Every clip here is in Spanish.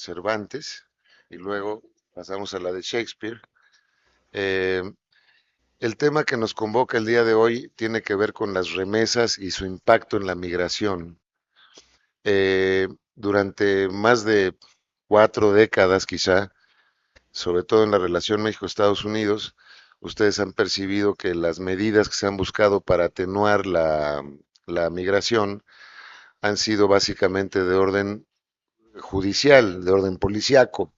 Cervantes y luego pasamos a la de Shakespeare. Eh, el tema que nos convoca el día de hoy tiene que ver con las remesas y su impacto en la migración. Durante más de 4 décadas quizá, sobre todo en la relación México-Estados Unidos, ustedes han percibido que las medidas que se han buscado para atenuar la migración han sido básicamente de orden judicial, de orden policíaco.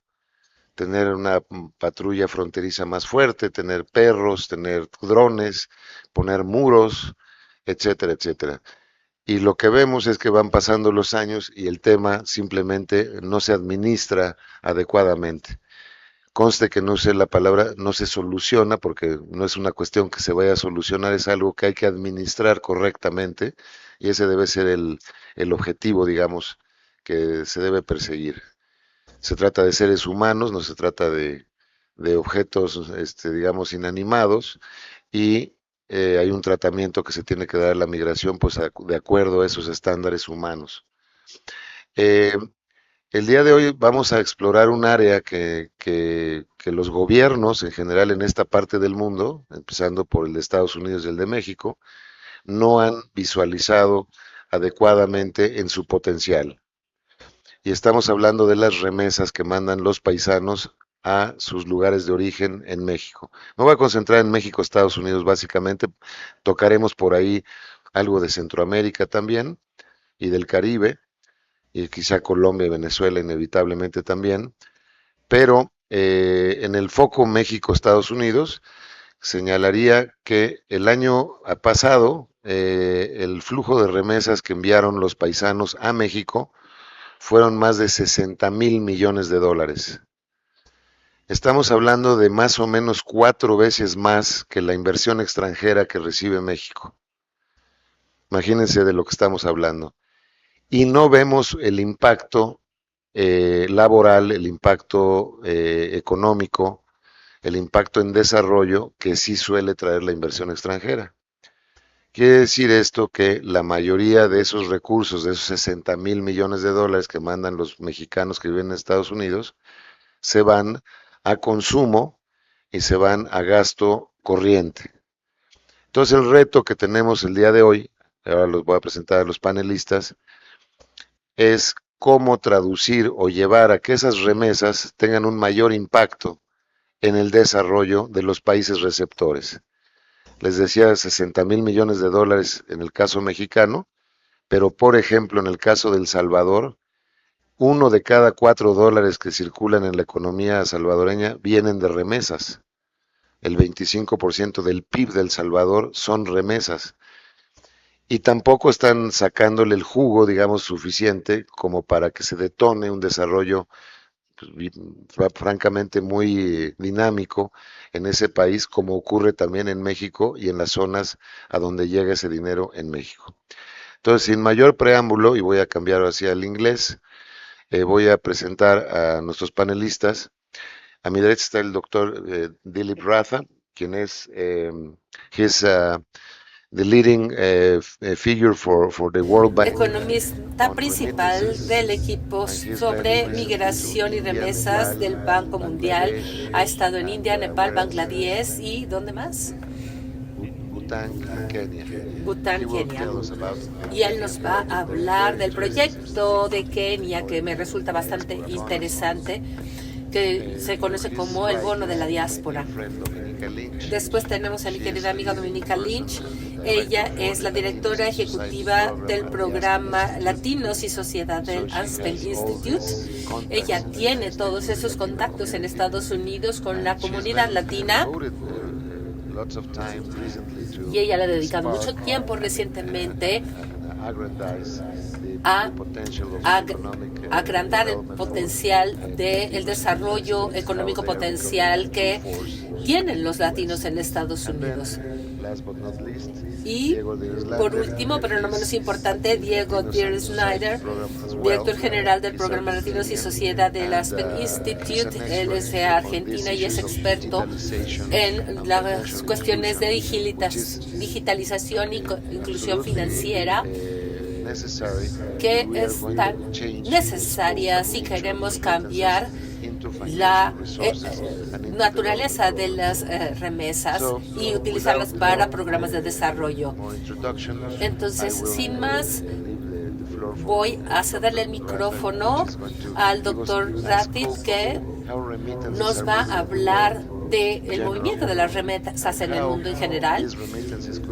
Tener una patrulla fronteriza más fuerte, tener perros, tener drones, poner muros, etcétera, etcétera. Y lo que vemos es que van pasando los años y el tema simplemente no se administra adecuadamente. Conste que no sé la palabra, no se soluciona porque no es una cuestión que se vaya a solucionar, es algo que hay que administrar correctamente y ese debe ser el objetivo, digamos, que se debe perseguir. Se trata de seres humanos, no se trata de objetos, digamos, inanimados y hay un tratamiento que se tiene que dar a la migración pues de acuerdo a esos estándares humanos. Eh, el día de hoy vamos a explorar un área que los gobiernos en general en esta parte del mundo, empezando por el de Estados Unidos y el de México, no han visualizado adecuadamente en su potencial. Y estamos hablando de las remesas que mandan los paisanos a sus lugares de origen en México. Me voy a concentrar en México, Estados Unidos básicamente. Tocaremos por ahí algo de Centroamérica también y del Caribe y quizá Colombia y Venezuela inevitablemente también. Pero en el foco México-Estados Unidos señalaría que el año pasado el flujo de remesas que enviaron los paisanos a México fueron más de 60,000 millones de dólares. Estamos hablando de más o menos 4 veces más que la inversión extranjera que recibe México. Imagínense de lo que estamos hablando. Y no vemos el impacto laboral, el impacto económico, el impacto en desarrollo que sí suele traer la inversión extranjera. Quiere decir esto que la mayoría de esos recursos, de esos 60,000 millones de dólares que mandan los mexicanos que viven en Estados Unidos, se van a consumo y se van a gasto corriente. Entonces el reto que tenemos el día de hoy, ahora los voy a presentar a los panelistas, es cómo traducir o llevar a que esas remesas tengan un mayor impacto en el desarrollo de los países receptores. Les decía 60,000 millones de dólares en el caso mexicano, pero por ejemplo en el caso de El Salvador, 1 de cada 4 dólares que circulan en la economía salvadoreña vienen de remesas. El 25% del PIB de El Salvador son remesas. Y tampoco están sacándole el jugo, digamos, suficiente como para que se detone un desarrollo francamente muy dinámico en ese país, como ocurre también en México y en las zonas a donde llega ese dinero en México. Entonces, sin mayor preámbulo, y voy a cambiar hacia el inglés, voy a presentar a nuestros panelistas. A mi derecha está el doctor Dilip Ratha, quien es the leading figure for the World Bank. Economista principal del equipo sobre migración y remesas del Banco Mundial. Ha estado en India, Nepal, Bangladesh y ¿dónde más? Bután y Kenia. Bután, Kenia. Y él nos va a hablar del proyecto de Kenia que me resulta bastante interesante, que se conoce como el bono de la diáspora. Después tenemos a mi querida amiga Dominica Lynch. Ella es la directora ejecutiva del programa Latinos y Sociedad del Aspen Institute. Ella tiene todos esos contactos en Estados Unidos con la comunidad latina y ella le ha dedicado mucho tiempo recientemente a agrandar el potencial del desarrollo económico potencial que tienen los latinos en Estados Unidos. Y por último, pero no menos importante, Diego Snyder, director general del programa Latinos y Sociedad del Aspen Institute. Él es de Argentina y es experto en las cuestiones de digitalización y inclusión financiera. que es tan necesaria si queremos cambiar la naturaleza de las remesas y utilizarlas para programas de desarrollo. Entonces, sin más, voy a cederle el micrófono al doctor Rapid, que nos va a hablar del movimiento de las remesas en el mundo en general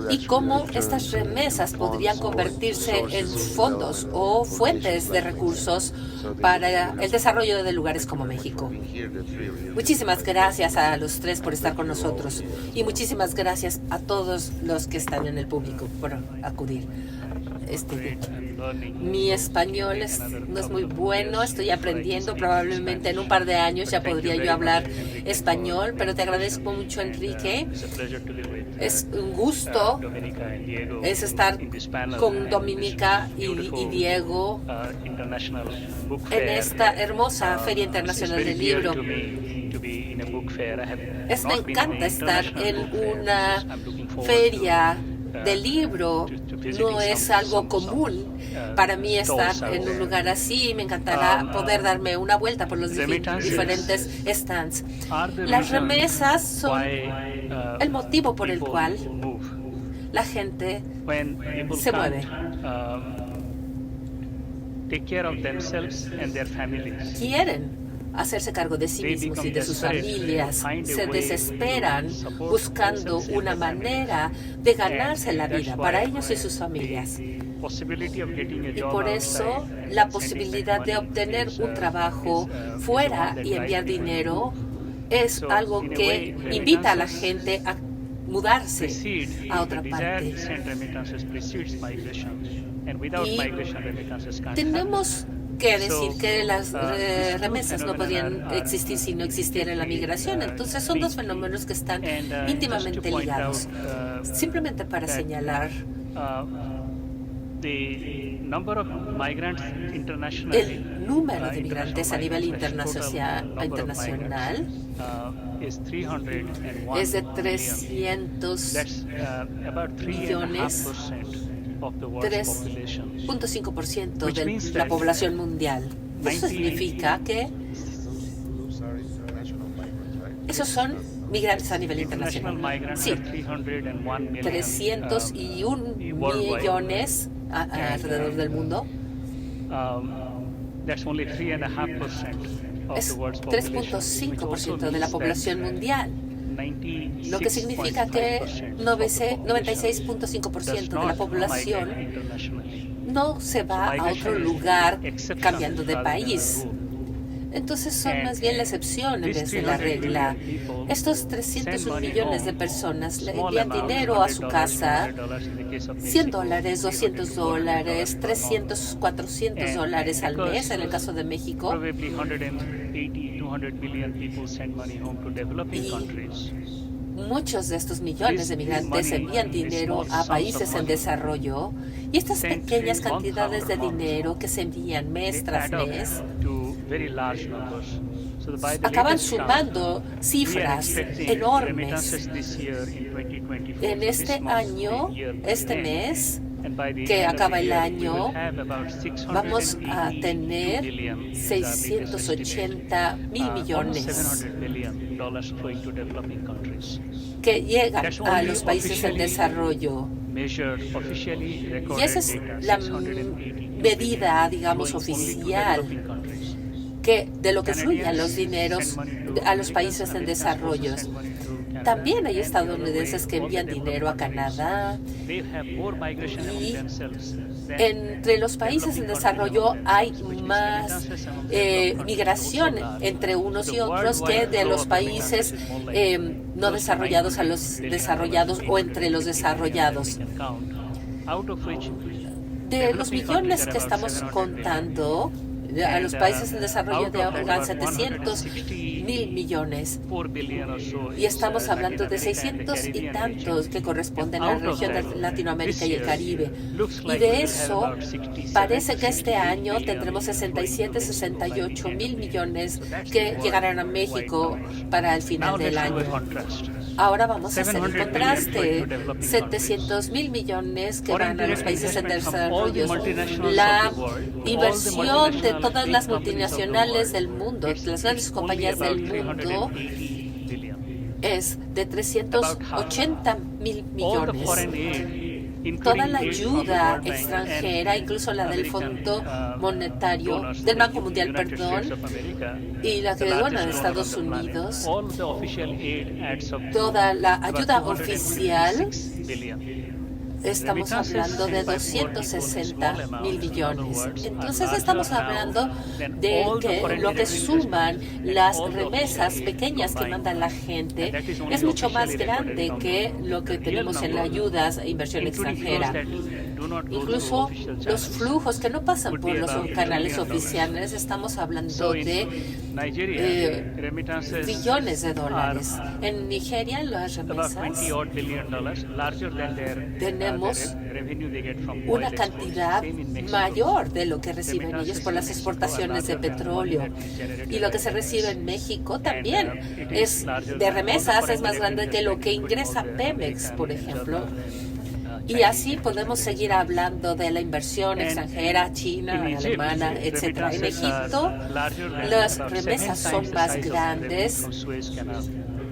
y cómo estas remesas podrían convertirse en fondos o fuentes de recursos para el desarrollo de lugares como México. Muchísimas gracias a los tres por estar con nosotros y muchísimas gracias a todos los que están en el público por acudir. Mi español no es muy bueno, estoy aprendiendo, probablemente en un par de años ya podría yo hablar español, pero te agradezco mucho, Enrique. Es un gusto estar con Dominica y Diego en esta hermosa Feria Internacional del Libro. Me encanta estar en una feria del libro. No es algo común para mí estar en un lugar así. Me encantará poder darme una vuelta por los diferentes stands. Las remesas son el motivo por el cual la gente se mueve. Quieren hacerse cargo de sí mismos y de sus familias, se desesperan buscando una manera de ganarse la vida para ellos y sus familias. Y por eso la posibilidad de obtener un trabajo fuera y enviar dinero es algo que invita a la gente a mudarse a otra parte. Y tenemos que decir que las remesas no podrían existir si no existiera la migración. Entonces son dos fenómenos que están íntimamente ligados. Simplemente para señalar, el número de migrantes a nivel internacional es de 300 millones, 3.5% de la población mundial. Eso significa que esos son migrantes a nivel internacional. Sí, 301 millones alrededor del mundo. Es 3.5% de la población mundial, lo que significa que 96.5% de la población no se va a otro lugar cambiando de país. Entonces son más bien la excepción en vez de la regla. Estos 301 millones de personas le envían dinero a su casa, $100, $200, 300, $400 al mes en el caso de México. Y muchos de estos millones de migrantes envían dinero a países en desarrollo, y estas pequeñas cantidades de dinero que se envían mes tras mes acaban sumando cifras enormes. En este año, este mes, que acaba el año, vamos a tener 680 mil millones que llegan a los países en desarrollo. Y esa es la medida, digamos, oficial de lo que fluyen los dineros a los países en desarrollo. También hay estadounidenses que envían dinero a Canadá, y entre los países en desarrollo hay más migración entre unos y otros que de los países no desarrollados a los desarrollados o entre los desarrollados. De los millones que estamos contando, a los países en desarrollo llegan 700 mil millones, y estamos hablando de 600 y tantos que corresponden a la región de Latinoamérica y el Caribe. Y de eso parece que este año tendremos 67, 68 mil millones que llegarán a México para el final del año. Ahora vamos a hacer el contraste. 700.000 millones que van a los países en desarrollo. La inversión de todas las multinacionales del mundo, las grandes compañías del mundo, es de 380.000 millones. Toda la ayuda extranjera, incluso la del Fondo Monetario, del Banco Mundial, perdón, y la que dona de Estados Unidos, toda la ayuda oficial, estamos hablando de 260.000 millones. Entonces estamos hablando de que lo que suman las remesas pequeñas que manda la gente es mucho más grande que lo que tenemos en la ayuda e inversión extranjera. Incluso los flujos que no pasan por los canales oficiales, estamos hablando de billones de dólares. En Nigeria, las remesas, tenemos una cantidad mayor de lo que reciben ellos por las exportaciones de petróleo. Y lo que se recibe en México también es de remesas, es más grande que lo que ingresa Pemex, por ejemplo. Y así podemos seguir hablando de la inversión extranjera, china, alemana, etc. En Egipto, las remesas son más grandes,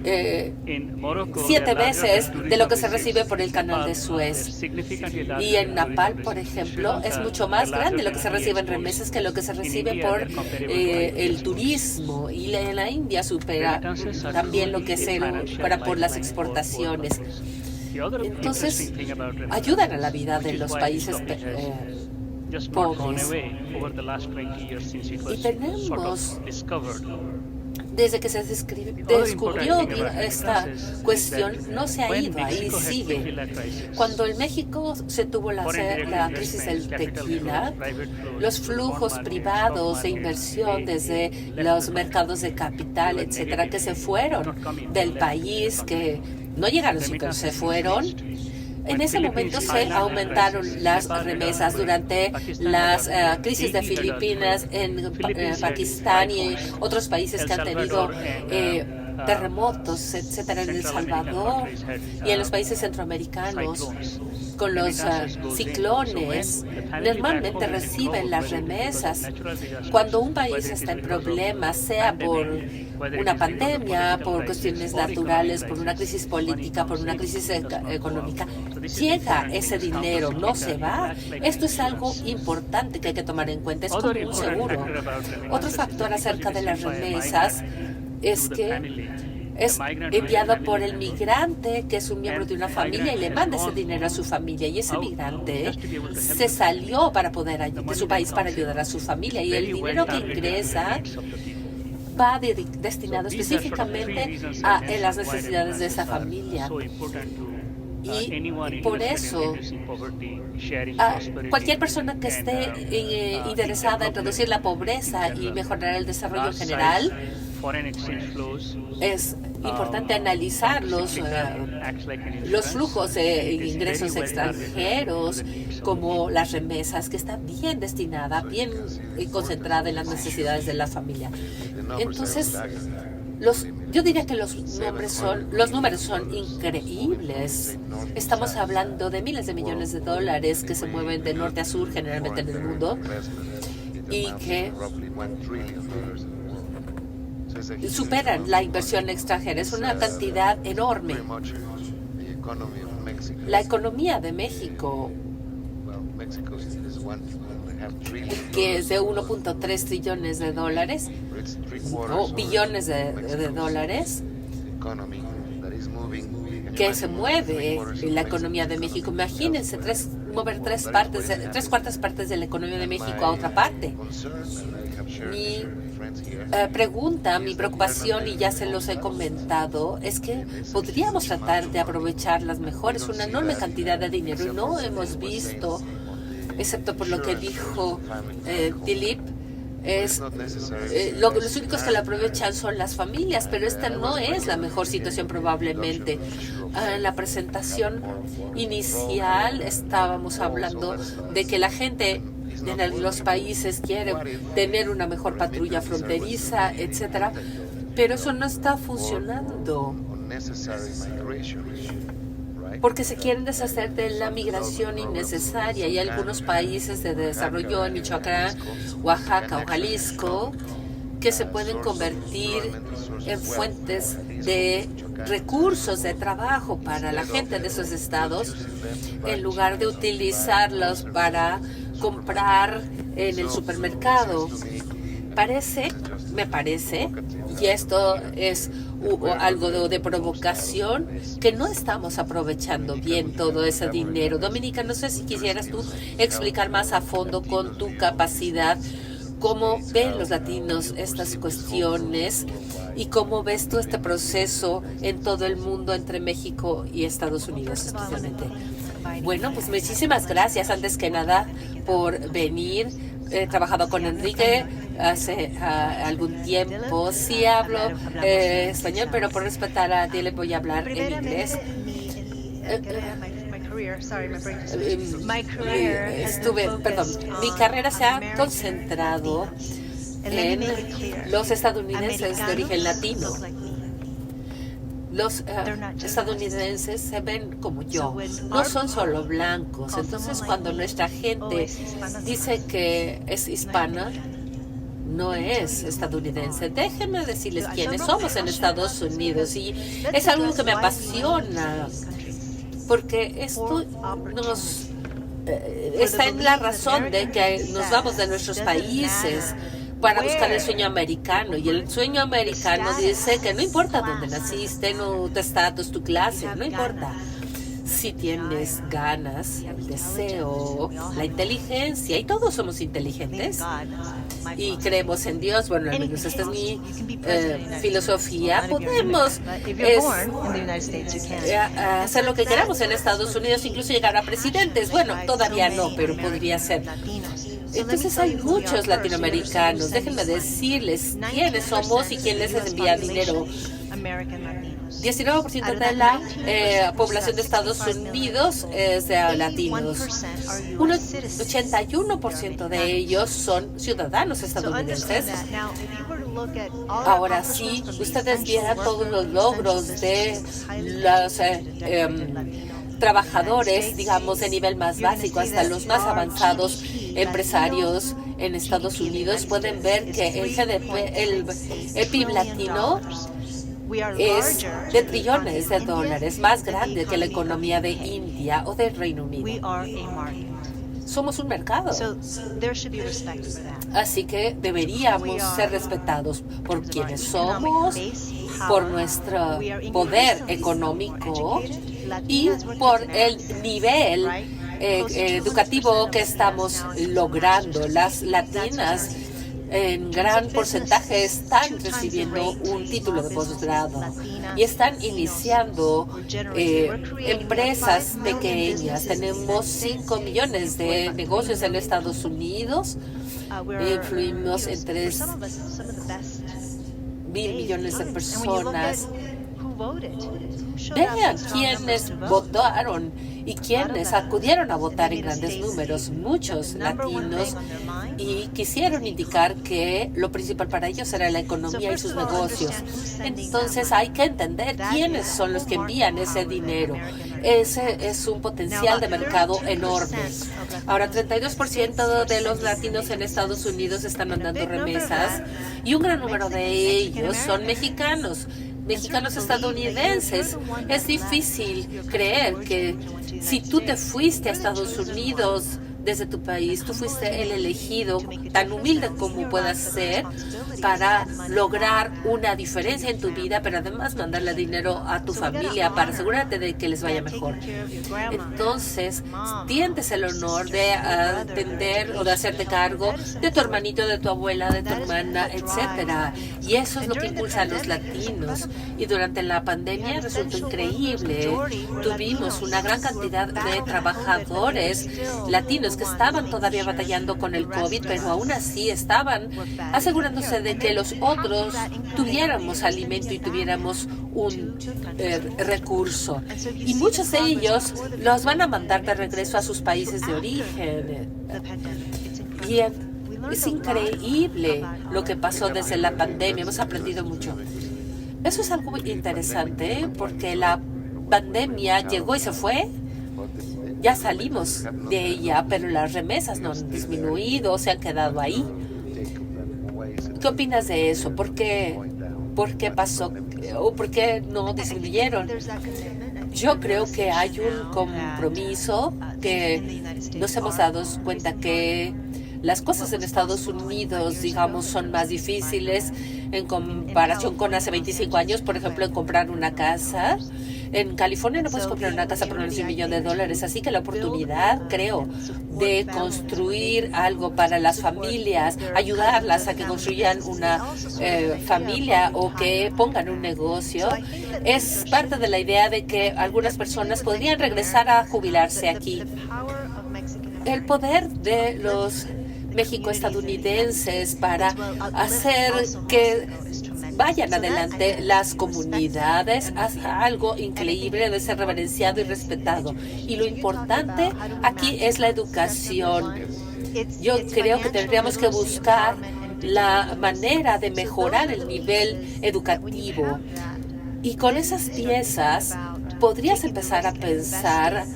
7 veces de lo que se recibe por el canal de Suez. Y en Nepal, por ejemplo, es mucho más grande lo que se recibe en remesas que lo que se recibe por el turismo. Y en la India supera también lo que se recupera por las exportaciones. Entonces, ayudan a la vida de los países pobres. Y tenemos, desde que se descubrió esta cuestión, no se ha ido, ahí sigue. Cuando en México se tuvo la crisis del tequila, los flujos privados de inversión desde los mercados de capital, etcétera, que se fueron del país, que no llegaron, sino se fueron. En ese momento se aumentaron las remesas durante las crisis de Filipinas, en Pakistán y otros países que han tenido terremotos, etcétera, en El Salvador y en los países centroamericanos. Con los ciclones, normalmente reciben las remesas. Cuando un país está en problemas, sea por una pandemia, por cuestiones naturales, por una crisis política, por una crisis económica, llega ese dinero, no se va. Esto es algo importante que hay que tomar en cuenta, es como un seguro. Otro factor acerca de las remesas es que es enviado por el migrante, que es un miembro de una familia, y le manda ese dinero a su familia. Y ese migrante se salió de su país para ayudar a su familia. Y el dinero que ingresa va destinado específicamente a las necesidades de esa familia. Y por eso, cualquier persona que esté interesada en reducir la pobreza y mejorar el desarrollo en general, es importante analizar los flujos de ingresos extranjeros, como las remesas, que está bien destinada, bien concentrada en las necesidades de la familia. Entonces, yo diría que los números son increíbles. Estamos hablando de miles de millones de dólares que se mueven de norte a sur generalmente en el mundo y que superan la inversión extranjera. Es una cantidad enorme. La economía de México, que es de 1.3 trillones de dólares, o billones de dólares, que se mueve en la economía de México. Imagínense mover tres cuartas partes de la economía de México a otra parte. Mi preocupación, y ya se los he comentado, es que podríamos tratar de aprovecharlas mejor. Es una enorme cantidad de dinero y no hemos visto, excepto por lo que dijo Dilip, los únicos que la aprovechan son las familias, pero esta no es la mejor situación probablemente. En la presentación inicial estábamos hablando de que la gente en los países quiere tener una mejor patrulla fronteriza, etcétera, pero eso no está funcionando. porque se quieren deshacer de la migración innecesaria. Y algunos países de desarrollo en Michoacán, Oaxaca o Jalisco que se pueden convertir en fuentes de recursos de trabajo para la gente de esos estados, en lugar de utilizarlos para comprar en el supermercado. Me parece, y esto es algo de provocación, que no estamos aprovechando bien todo ese dinero. Dominica, no sé si quisieras tú explicar más a fondo con tu capacidad cómo ven los latinos estas cuestiones y cómo ves tú este proceso en todo el mundo entre México y Estados Unidos especialmente. Bueno, pues muchísimas gracias antes que nada por venir. He trabajado con Enrique hace algún tiempo. Sí hablo español, pero por respetar a ti le voy a hablar en inglés. Mi carrera se ha concentrado en los estadounidenses de origen latino. Los estadounidenses se ven como yo, no son solo blancos. Entonces, cuando nuestra gente dice que es hispana, no es estadounidense. Déjenme decirles quiénes somos en Estados Unidos, y es algo que me apasiona, porque esto nos está en la razón de que nos vamos de nuestros países para buscar el sueño americano. Y el sueño americano dice que no importa dónde naciste, no tu estatus, tu clase, no importa. Si tienes ganas, el deseo, la inteligencia, y todos somos inteligentes y creemos en Dios, bueno, al menos esta es mi filosofía, podemos hacer lo que queramos en Estados Unidos, incluso llegar a presidentes. Bueno, todavía no, pero podría ser. Entonces hay muchos latinoamericanos. Déjenme decirles quiénes somos y quién les envía dinero. 19% de la población de Estados Unidos es de latinos. 81% de ellos son ciudadanos estadounidenses. Ahora sí, ustedes vieran todos los logros de los trabajadores, digamos, de nivel más básico hasta los más avanzados empresarios en Estados Unidos, pueden ver que el PIB latino es de trillones de dólares, más grande que la economía de India o del Reino Unido. Somos un mercado. Así que deberíamos ser respetados por quienes somos, por nuestro poder económico y por el nivel educativo que estamos logrando. Las latinas en gran porcentaje están recibiendo un título de posgrado y están iniciando empresas pequeñas. Tenemos 5 millones de negocios en Estados Unidos. Influimos en 3.000 millones de personas. Vean quiénes votaron y quienes acudieron a votar en grandes números, muchos latinos, y quisieron indicar que lo principal para ellos era la economía y sus negocios. Entonces hay que entender quiénes son los que envían ese dinero. Ese es un potencial de mercado enorme. Ahora, 32% de los latinos en Estados Unidos están mandando remesas y un gran número de ellos son mexicanos estadounidenses. Es difícil creer que si tú te fuiste a Estados Unidos desde tu país, tú fuiste el elegido, tan humilde como puedas ser, para lograr una diferencia en tu vida, pero además mandarle dinero a tu familia para asegurarte de que les vaya mejor. Entonces, tienes el honor de atender o de hacerte cargo de tu hermanito, de tu abuela, de tu hermana, etcétera. Y eso es lo que impulsa a los latinos. Y durante la pandemia resultó increíble. Tuvimos una gran cantidad de trabajadores latinos que estaban todavía batallando con el COVID, pero aún así estaban asegurándose de que los otros tuviéramos alimento y tuviéramos un recurso. Y muchos de ellos los van a mandar de regreso a sus países de origen. Y es increíble lo que pasó desde la pandemia. Hemos aprendido mucho. Eso es algo muy interesante porque la pandemia llegó y se fue. Ya salimos de ella, pero las remesas no han disminuido, se han quedado ahí. ¿Qué opinas de eso? ¿Por qué pasó o por qué no disminuyeron? Yo creo que hay un compromiso que nos hemos dado cuenta que las cosas en Estados Unidos, digamos, son más difíciles en comparación con hace 25 años, por ejemplo, en comprar una casa. En California no puedes comprar una casa por menos de $1,000,000, así que la oportunidad, creo, de construir algo para las familias, ayudarlas a que construyan una familia o que pongan un negocio, es parte de la idea de que algunas personas podrían regresar a jubilarse aquí. El poder de los mexicoestadounidenses para hacer que vayan adelante las comunidades hace algo increíble, debe ser reverenciado y respetado. Y lo importante aquí es la educación. Yo creo que tendríamos que buscar la manera de mejorar el nivel educativo. Y con esas piezas podrías empezar a pensar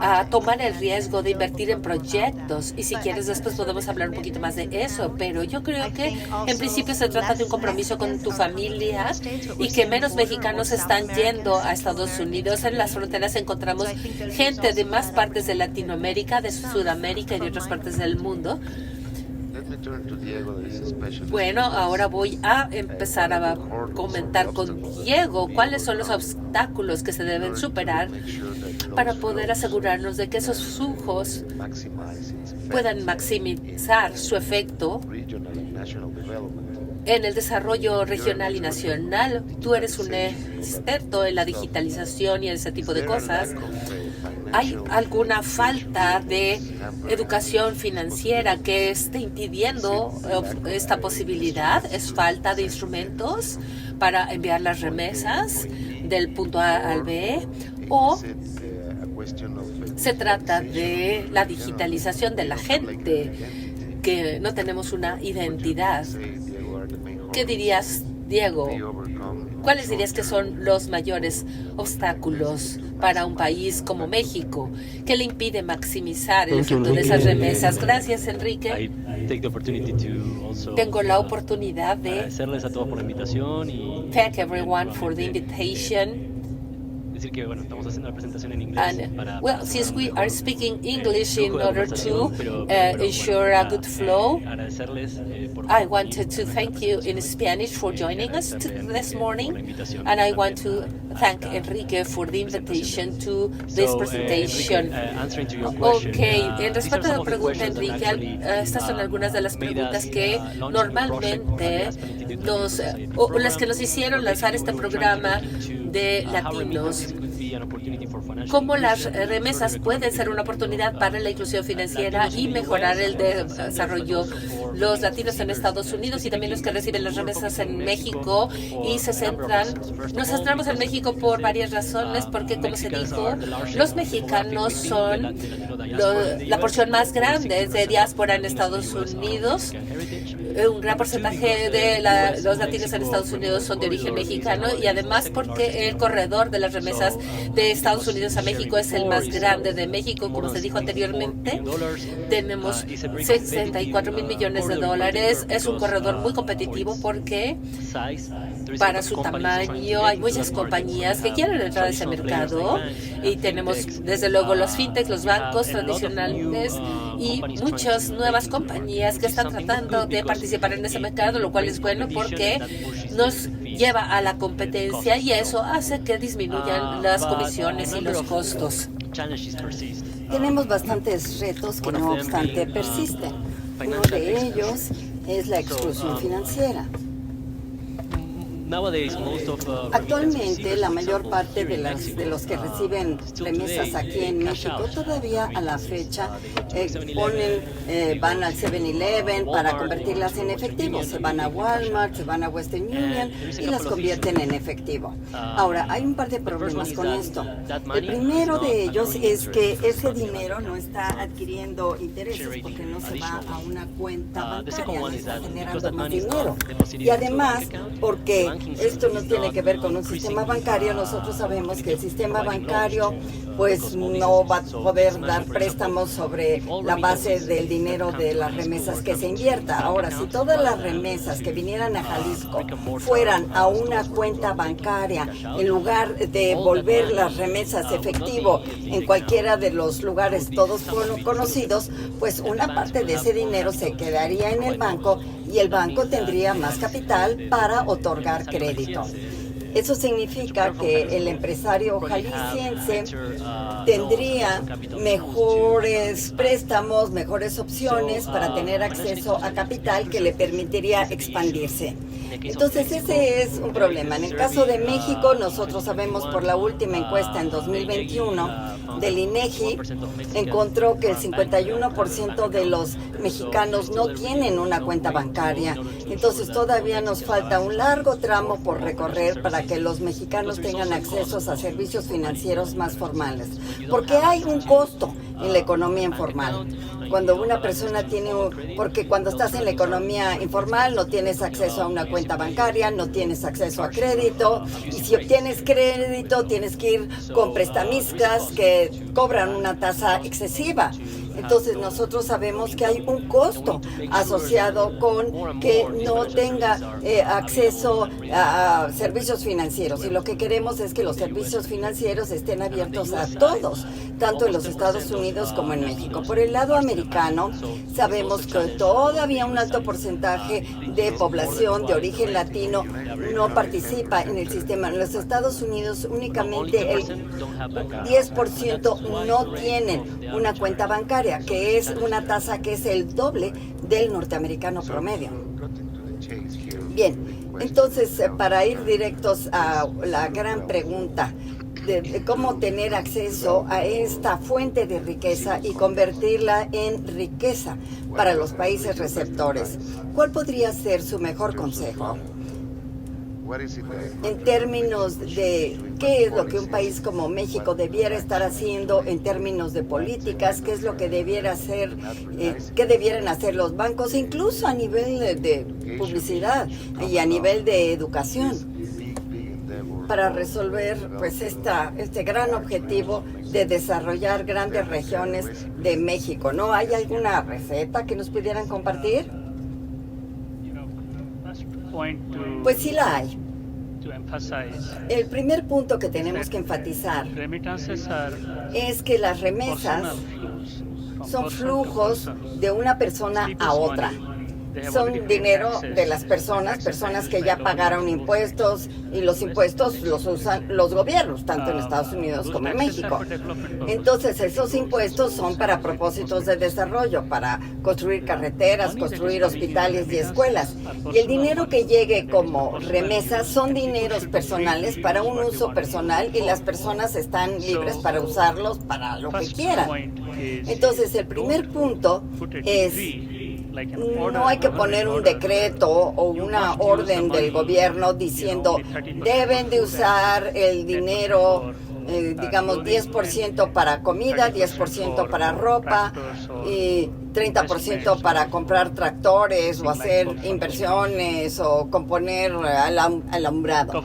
a tomar el riesgo de invertir en proyectos. Y si quieres, después podemos hablar un poquito más de eso. Pero yo creo que en principio se trata de un compromiso con tu familia y que menos mexicanos están yendo a Estados Unidos. En las fronteras encontramos gente de más partes de Latinoamérica, de Sudamérica y de otras partes del mundo. Bueno, ahora voy a empezar a comentar con Diego cuáles son los obstáculos que se deben superar para poder asegurarnos de que esos flujos puedan maximizar su efecto en el desarrollo regional y nacional. Tú eres un experto en la digitalización y ese tipo de cosas. ¿Hay alguna falta de educación financiera que esté impidiendo esta posibilidad? ¿Es falta de instrumentos para enviar las remesas del punto A al B? ¿O se trata de la digitalización de la gente, que no tenemos una identidad? ¿Qué dirías, Diego? ¿Cuáles dirías que son los mayores obstáculos para un país como México que le impide maximizar el efecto de esas remesas? Gracias, Enrique. Tengo la oportunidad de agradecerles a todos por la invitación y thank everyone for the invitation. decir que bueno, estamos haciendo la presentación en inglés para since we are speaking English in order to ensure a good flow, agradecerles por I wanted to thank you in Spanish for joining us this morning, and I want to thank Enrique for the invitation to this presentation. En respecto a la pregunta, Enrique, estas son algunas de las preguntas que normalmente las que nos hicieron lanzar este programa de latinos. ¿Cómo las remesas pueden ser una oportunidad para la inclusión financiera y mejorar el desarrollo? Los latinos en Estados Unidos y también los que reciben las remesas en México y nos centramos en México por varias razones, porque como se dijo, los mexicanos son la porción más grande de diáspora en Estados Unidos. Un gran porcentaje de los latinos en Estados Unidos son de origen mexicano y además porque el corredor de las remesas de Estados Unidos a México es el más grande de México. Como se dijo anteriormente, tenemos 64 mil millones de dólares. Es un corredor muy competitivo porque para su tamaño hay muchas compañías que quieren entrar a ese mercado y tenemos desde luego los fintechs, los bancos tradicionales y muchas nuevas compañías que están tratando de participar en ese mercado, lo cual es bueno porque nos lleva a la competencia y eso hace que disminuyan las comisiones y los costos. Tenemos bastantes retos que no obstante persisten. Uno de ellos es la exclusión financiera. Actualmente, la mayor parte de los que reciben remesas aquí en México todavía a la fecha van al 7-Eleven para convertirlas en efectivo. Se van a Walmart, se van a Western Union y las convierten en efectivo. Ahora, hay un par de problemas con esto. El primero de ellos es que ese dinero no está adquiriendo intereses porque no se va a una cuenta bancaria, no está generando más dinero. Y además, porque esto no tiene que ver con un sistema bancario. Nosotros sabemos que el sistema bancario pues no va a poder dar préstamos sobre la base del dinero de las remesas que se invierta. Ahora, si todas las remesas que vinieran a Jalisco fueran a una cuenta bancaria, en lugar de volver las remesas efectivo en cualquiera de los lugares todos conocidos, pues una parte de ese dinero se quedaría en el banco y el banco tendría más capital para otorgar crédito. Eso significa que el empresario jalisciense tendría mejores préstamos, mejores opciones para tener acceso a capital que le permitiría expandirse. Entonces ese es un problema. En el caso de México, nosotros sabemos por la última encuesta en 2021 del INEGI, encontró que el 51% de los mexicanos no tienen una cuenta bancaria. Entonces todavía nos falta un largo tramo por recorrer para que los mexicanos tengan acceso a servicios financieros más formales. Porque hay un costo en la economía informal. Cuando una persona porque cuando estás en la economía informal no tienes acceso a una cuenta bancaria, no tienes acceso a crédito, y si obtienes crédito tienes que ir con prestamistas que cobran una tasa excesiva. Entonces nosotros sabemos que hay un costo asociado con que no tenga acceso a servicios financieros, y lo que queremos es que los servicios financieros estén abiertos a todos, tanto en los Estados Unidos como en México. Por el lado americano, sabemos que todavía un alto porcentaje de población de origen latino no participa en el sistema. En los Estados Unidos únicamente el 10% no tienen una cuenta bancaria, que es una tasa que es el doble del norteamericano promedio. Bien, entonces para ir directos a la gran pregunta de cómo tener acceso a esta fuente de riqueza y convertirla en riqueza para los países receptores, ¿cuál podría ser su mejor consejo? En términos de qué es lo que un país como México debiera estar haciendo en términos de políticas, qué es lo que debiera hacer, qué debieran hacer los bancos, incluso a nivel de publicidad y a nivel de educación, para resolver pues este gran objetivo de desarrollar grandes regiones de México, ¿no? ¿Hay alguna receta que nos pudieran compartir? Pues sí la hay. El primer punto que tenemos que enfatizar es que las remesas son flujos de una persona a otra. Son dinero de las personas que ya pagaron impuestos, y los impuestos los usan los gobiernos, tanto en Estados Unidos como en México. Entonces esos impuestos son para propósitos de desarrollo, para construir carreteras, construir hospitales y escuelas. Y el dinero que llegue como remesas son dineros personales para un uso personal, y las personas están libres para usarlos para lo que quieran. Entonces el primer punto es: no hay que poner un decreto o una orden del gobierno diciendo deben de usar el dinero, digamos 10% para comida, 10% para ropa y 30% para comprar tractores o hacer inversiones o componer alumbrado.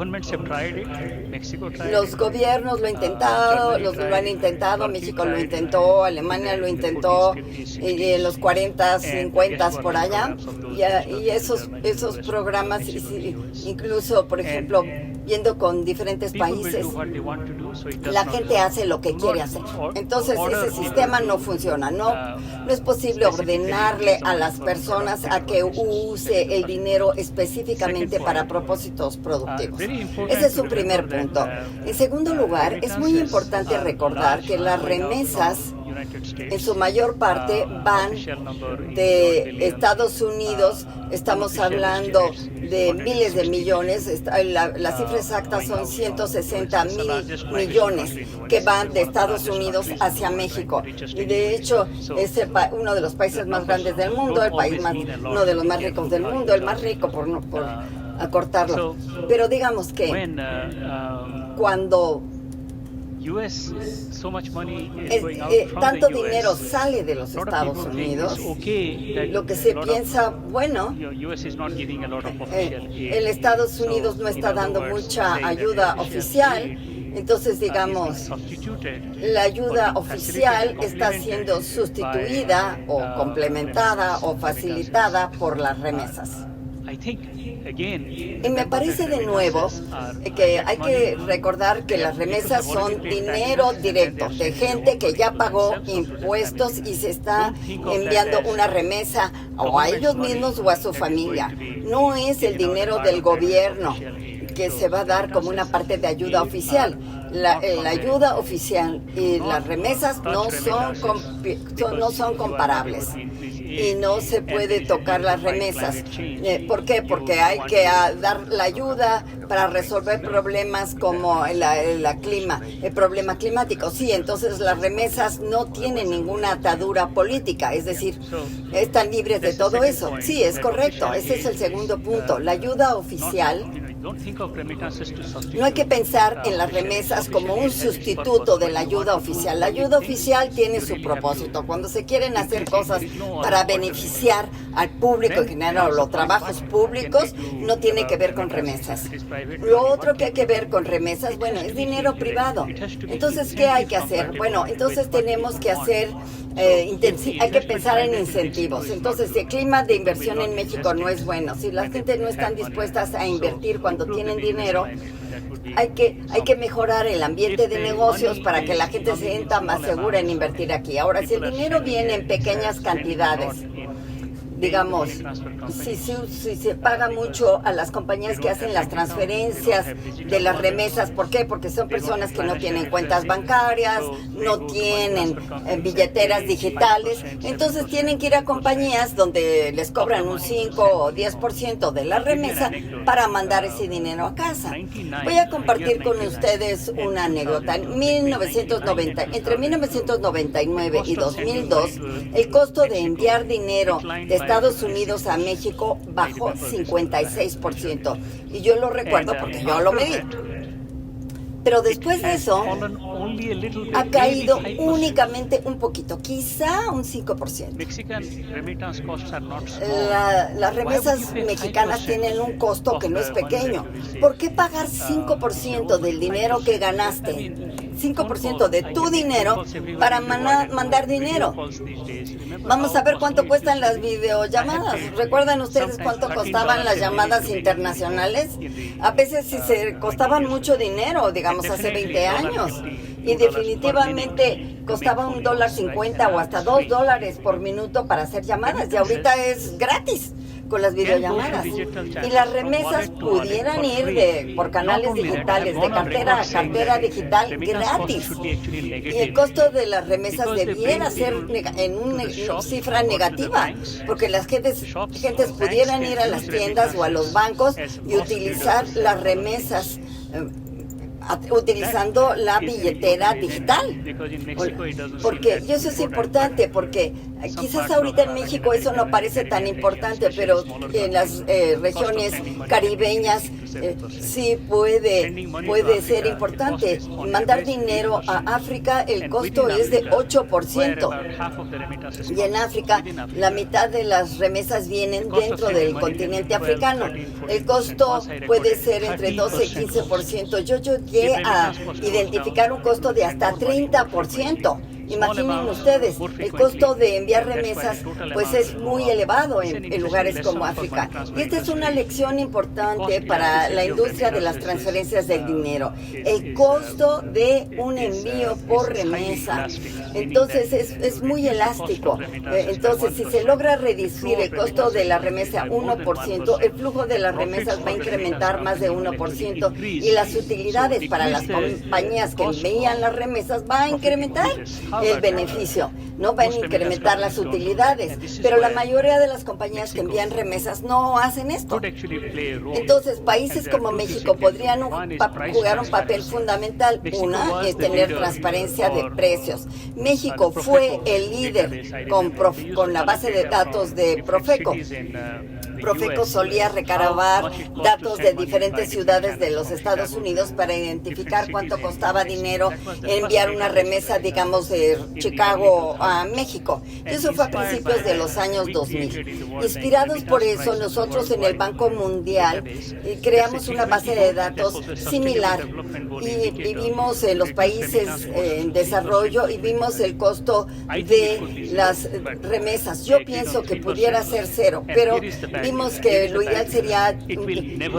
Los gobiernos lo han intentado, México lo intentó, Alemania lo intentó, y en los 40, 50 por allá, y esos programas, incluso por ejemplo, viendo con diferentes países, la gente hace lo que quiere hacer. Entonces ese sistema no funciona, no es posible ordenarle a las personas a que use el dinero específicamente para propósitos productivos. Ese es un primer punto. En segundo lugar, es muy importante recordar que las remesas en su mayor parte van de Estados Unidos. Estamos hablando de miles de millones, la cifra exacta son 160,000 millones que van de Estados Unidos hacia México. Y de hecho es uno de los países más grandes del mundo, uno de los más ricos del mundo, el más rico por acortarlo. Pero digamos que cuando tanto dinero sale de los Estados Unidos, lo que se piensa, bueno, el Estados Unidos no está dando mucha ayuda oficial, entonces digamos, la ayuda oficial está siendo sustituida o complementada o facilitada por las remesas. Y me parece de nuevo que hay que recordar que las remesas son dinero directo de gente que ya pagó impuestos y se está enviando una remesa o a ellos mismos o a su familia. No es el dinero del gobierno que se va a dar como una parte de ayuda oficial. La ayuda oficial y las remesas no son comparables. Y no se puede tocar las remesas. ¿Por qué? Porque hay que dar la ayuda para resolver problemas como el problema climático. Sí, entonces las remesas no tienen ninguna atadura política, es decir, están libres de todo eso. Sí, es correcto. Ese es el segundo punto. La ayuda oficial. No hay que pensar en las remesas como un sustituto de la ayuda oficial. La ayuda oficial tiene su propósito. Cuando se quieren hacer cosas para beneficiar al público en general o los trabajos públicos, no tiene que ver con remesas. Lo otro que hay que ver con remesas, bueno, es dinero privado. Entonces, ¿qué hay que hacer? Bueno, entonces tenemos que hacer, hay que pensar en incentivos. Entonces, si el clima de inversión en México no es bueno, si la gente no está dispuesta a invertir cuando tienen dinero, hay que mejorar el ambiente de negocios para que la gente se sienta más segura en invertir aquí. Ahora, si el dinero viene en pequeñas cantidades, digamos, si se paga mucho a las compañías que hacen las transferencias de las remesas, ¿por qué? Porque son personas que no tienen cuentas bancarias, no tienen billeteras digitales, entonces tienen que ir a compañías donde les cobran un 5 o 10% de la remesa para mandar ese dinero a casa. Voy a compartir con ustedes una anécdota. Entre 1999 y 2002, el costo de enviar dinero de Estados Unidos a México bajó 56%. Y yo lo recuerdo porque yo lo medí. Pero después de eso, ha caído únicamente un poquito, quizá un 5%. Las remesas mexicanas tienen un costo que no es pequeño. ¿Por qué pagar 5% del dinero que ganaste? 5% de tu dinero para mandar dinero. Vamos a ver cuánto cuestan las videollamadas. ¿Recuerdan ustedes cuánto costaban las llamadas internacionales? A veces sí se costaban mucho dinero, digamos hace 20 años. Y definitivamente costaba $1.50 o hasta $2 por minuto para hacer llamadas. Y ahorita es gratis con las videollamadas. Y las remesas pudieran ir por canales digitales, de cartera a cartera digital, gratis. Y el costo de las remesas debiera ser en una cifra negativa, porque las gentes pudieran ir a las tiendas o a los bancos y utilizar las remesas utilizando la billetera digital. Porque y eso es importante, porque quizás ahorita en México eso no parece tan importante, pero en las regiones caribeñas sí puede ser importante. Mandar dinero a África, el costo es de 8%. Y en África, la mitad de las remesas vienen dentro del continente africano. El costo puede ser entre 12 y 15%. Yo llegué a identificar un costo de hasta 30%. Imaginen ustedes, el costo de enviar remesas pues es muy elevado en lugares como África. Y esta es una lección importante para la industria de las transferencias del dinero. El costo de un envío por remesa. Entonces es muy elástico. Entonces si se logra reducir el costo de la remesa 1%, el flujo de las remesas va a incrementar más de 1% y las utilidades para las compañías que envían las remesas va a incrementar el beneficio. no van a incrementar las utilidades, pero la mayoría de las compañías que envían remesas no hacen esto. Entonces, países como México podrían jugar un papel fundamental. Una es tener transparencia de precios. México fue el líder con la base de datos de Profeco. Profeco solía recabar datos de diferentes ciudades de los Estados Unidos para identificar cuánto costaba dinero enviar una remesa, digamos, de Chicago a México. Eso fue a principios de los años 2000. Inspirados por eso, nosotros en el Banco Mundial creamos una base de datos similar y vimos en los países en desarrollo y vimos el costo de las remesas. Yo pienso que pudiera ser cero, pero vimos que lo ideal sería,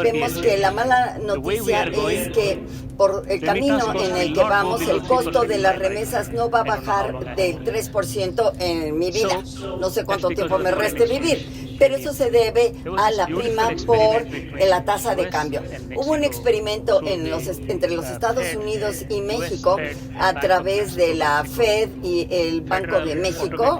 vemos que la mala noticia es que por el camino en el que vamos, el costo de las remesas no va a bajar del 3% en mi vida. No sé cuánto tiempo me reste vivir, pero eso se debe a la prima por la tasa de cambio. Hubo un experimento entre los Estados Unidos y México a través de la Fed y el Banco de México,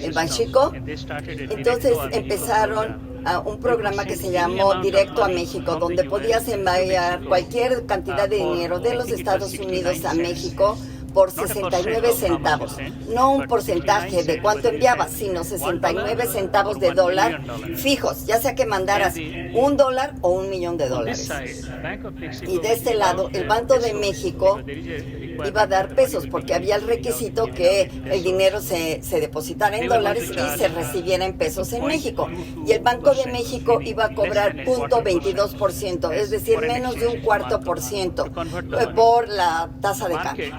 el Banxico. Entonces empezaron a un programa que se llamó Directo a México, donde podías enviar cualquier cantidad de dinero de los Estados Unidos a México por 69 centavos. No un porcentaje de cuánto enviabas, sino 69 centavos de dólar fijos, ya sea que mandaras $1 o $1 millón. Y de este lado, el Banco de México iba a dar pesos, porque había el requisito que el dinero se depositara en dólares y se recibiera en pesos en México. Y el Banco de México iba a cobrar 0.22%, es decir, menos de un 1/4% por la tasa de cambio.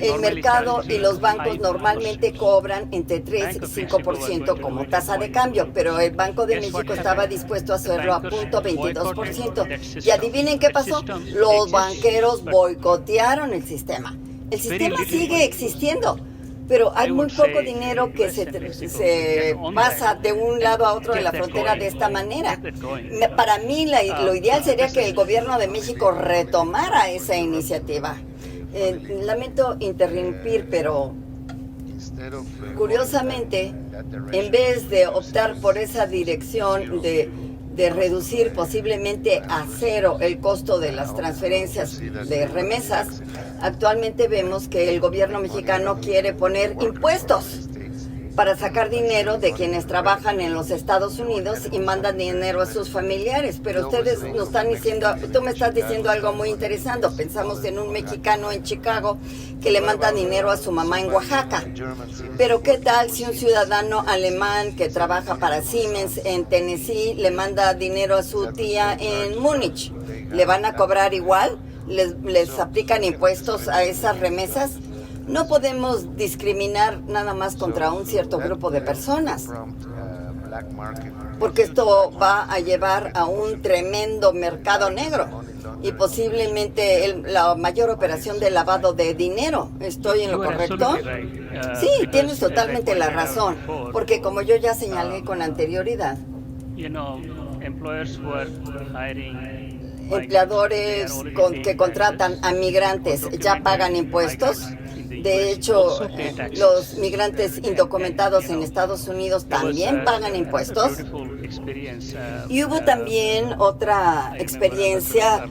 El mercado y los bancos normalmente cobran entre 3 y 5% como tasa de cambio, pero el Banco de México estaba dispuesto a hacerlo a 0.22%. Y adivinen qué pasó, los banqueros boicotearon el sistema. El sistema sigue existiendo, pero hay muy poco dinero que se pasa de un lado a otro de la frontera de esta manera. Para mí, lo ideal sería que el gobierno de México retomara esa iniciativa. Lamento interrumpir, pero curiosamente, en vez de optar por esa dirección de reducir posiblemente a cero el costo de las transferencias de remesas, actualmente vemos que el gobierno mexicano quiere poner impuestos para sacar dinero de quienes trabajan en los Estados Unidos y mandan dinero a sus familiares. Pero ustedes nos están diciendo, tú me estás diciendo algo muy interesante. Pensamos en un mexicano en Chicago que le manda dinero a su mamá en Oaxaca. Pero ¿qué tal si un ciudadano alemán que trabaja para Siemens en Tennessee le manda dinero a su tía en Múnich? ¿Le van a cobrar igual? ¿Les aplican impuestos a esas remesas? No podemos discriminar nada más contra un cierto grupo de personas, porque esto va a llevar a un tremendo mercado negro y posiblemente la mayor operación de lavado de dinero. ¿Estoy en lo correcto? Sí, tienes totalmente la razón, porque como yo ya señalé con anterioridad, empleadores que contratan a migrantes ya pagan impuestos. De hecho, los migrantes indocumentados en Estados Unidos también pagan impuestos. Y hubo también otra experiencia.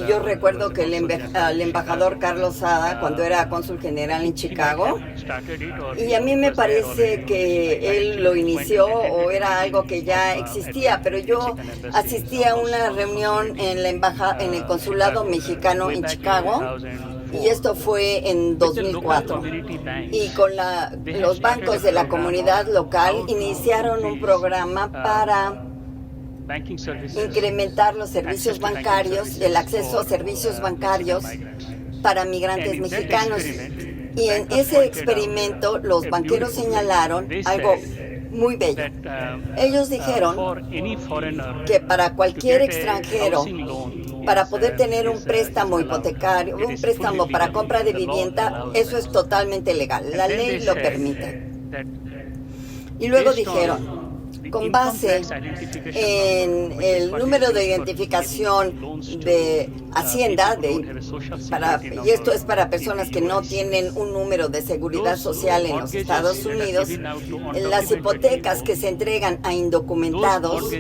Yo recuerdo que el embajador Carlos Sada, cuando era cónsul general en Chicago, y a mí me parece que él lo inició o era algo que ya existía, pero yo asistí a una reunión en el consulado mexicano en Chicago. Y esto fue en 2004. Y con los bancos de la comunidad local iniciaron un programa para incrementar los servicios bancarios, el acceso a servicios bancarios para migrantes mexicanos. Y en ese experimento los banqueros señalaron algo muy bello. Ellos dijeron que para cualquier extranjero, para poder tener un préstamo hipotecario, un préstamo para compra de vivienda, eso es totalmente legal. La ley lo permite. Y luego dijeron, con base en el número de identificación de Hacienda, y esto es para personas que no tienen un número de seguridad social en los Estados Unidos, las hipotecas que se entregan a indocumentados,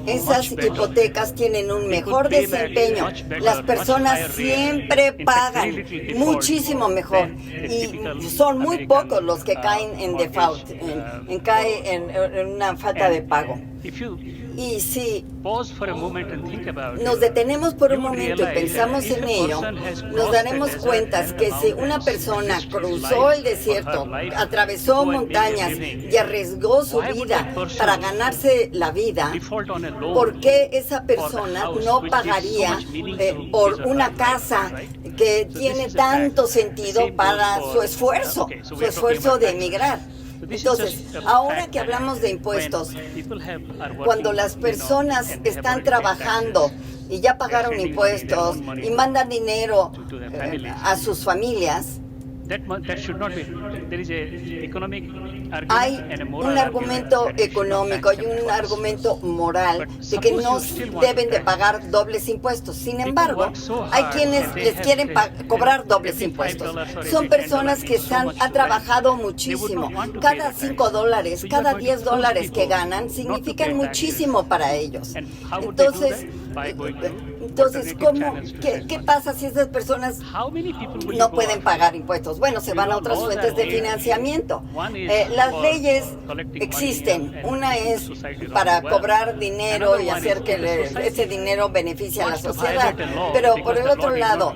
esas hipotecas tienen un mejor desempeño. Las personas siempre pagan muchísimo mejor y son muy pocos los que caen en default, caen en una falta de pago. Y si nos detenemos por un momento y pensamos en ello, nos daremos cuenta que si una persona cruzó el desierto, atravesó montañas y arriesgó su vida para ganarse la vida, ¿por qué esa persona no pagaría por una casa que tiene tanto sentido para su esfuerzo de emigrar? Entonces, ahora que hablamos de impuestos, cuando las personas están trabajando y ya pagaron impuestos y mandan dinero a sus familias, hay un argumento económico, hay un argumento moral de que no deben de pagar dobles impuestos. Sin embargo, hay quienes les quieren cobrar dobles impuestos. Son personas que han trabajado muchísimo. Cada $5, cada $10 que ganan significan muchísimo para ellos. Entonces, ¿qué pasa si esas personas no pueden pagar impuestos? Bueno, se van a otras fuentes de financiamiento. Las leyes existen. Una es para cobrar dinero y hacer que ese dinero beneficie a la sociedad. Pero por el otro lado,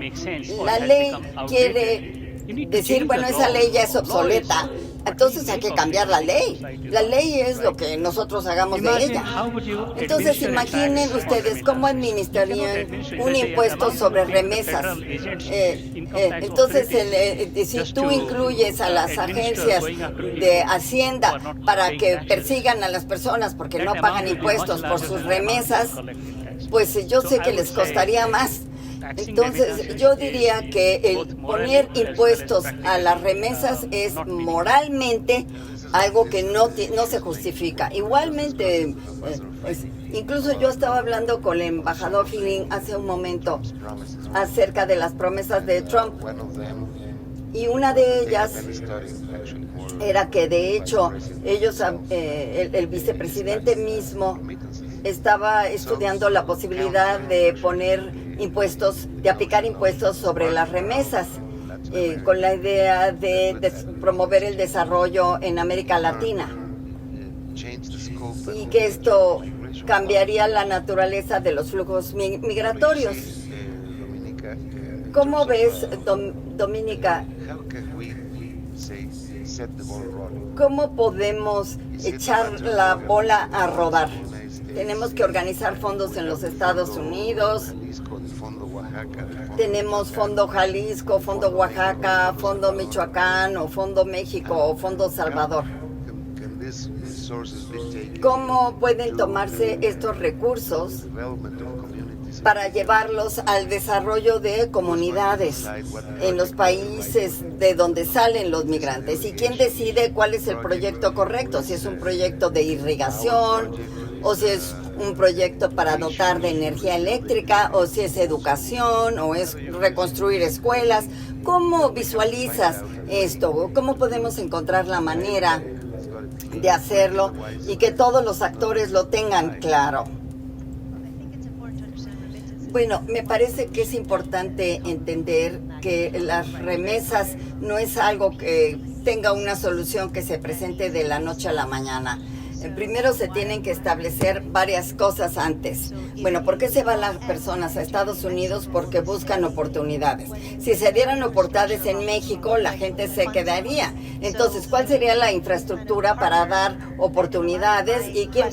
la ley quiere decir, bueno, esa ley ya es obsoleta. Entonces hay que cambiar la ley. La ley es lo que nosotros hagamos de ella. Entonces imaginen ustedes cómo administrarían un impuesto sobre remesas. Entonces, si tú incluyes a las agencias de Hacienda para que persigan a las personas porque no pagan impuestos por sus remesas, pues yo sé que les costaría más. Entonces, yo diría que el poner impuestos a las remesas es moralmente algo que no se justifica. Igualmente, incluso yo estaba hablando con el embajador Flynn hace un momento acerca de las promesas de Trump. Y una de ellas era que, de hecho, el vicepresidente mismo estaba estudiando la posibilidad de aplicar impuestos sobre las remesas, con la idea de promover el desarrollo en América Latina, y que esto cambiaría la naturaleza de los flujos migratorios. ¿Cómo ves, Dominica? ¿Cómo podemos echar la bola a rodar? Tenemos que organizar fondos en los Estados Unidos. Tenemos Fondo Jalisco, Fondo Oaxaca, Fondo Michoacán, o Fondo México, o Fondo Salvador. ¿Cómo pueden tomarse estos recursos para llevarlos al desarrollo de comunidades en los países de donde salen los migrantes? ¿Y quién decide cuál es el proyecto correcto? Si es un proyecto de irrigación, o si es un proyecto para dotar de energía eléctrica, o si es educación, o es reconstruir escuelas. ¿Cómo visualizas esto? ¿Cómo podemos encontrar la manera de hacerlo y que todos los actores lo tengan claro? Bueno, me parece que es importante entender que las remesas no es algo que tenga una solución que se presente de la noche a la mañana. Primero se tienen que establecer varias cosas antes. Bueno, ¿por qué se van las personas a Estados Unidos? Porque buscan oportunidades. Si se dieran oportunidades en México, la gente se quedaría. Entonces, ¿cuál sería la infraestructura para dar oportunidades y quién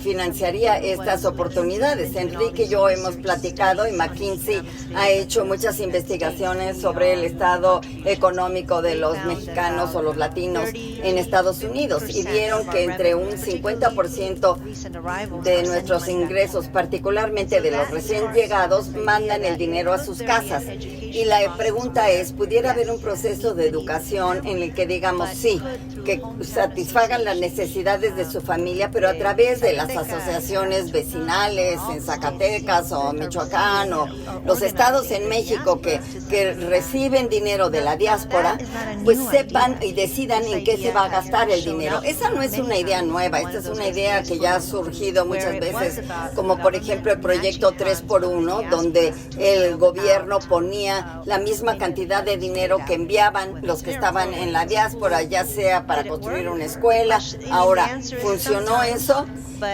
financiaría estas oportunidades? Enrique y yo hemos platicado y McKinsey ha hecho muchas investigaciones sobre el estado económico de los mexicanos o los latinos en Estados Unidos y vieron que entre un 50% de nuestros ingresos, particularmente de los recién llegados, mandan el dinero a sus casas. Y la pregunta es, ¿pudiera haber un proceso de educación en el que digamos sí, que satisfagan las necesidades de su familia, pero a través de las asociaciones vecinales en Zacatecas o Michoacán o los estados en México que reciben dinero de la diáspora, pues sepan y decidan en qué se va a gastar el dinero? Esa no es una idea nueva, esta es una idea que ya ha surgido muchas veces, como por ejemplo el proyecto 3x1, donde el gobierno ponía la misma cantidad de dinero que enviaban los que estaban en la diáspora, ya sea para construir una escuela. Ahora, ¿funcionó eso?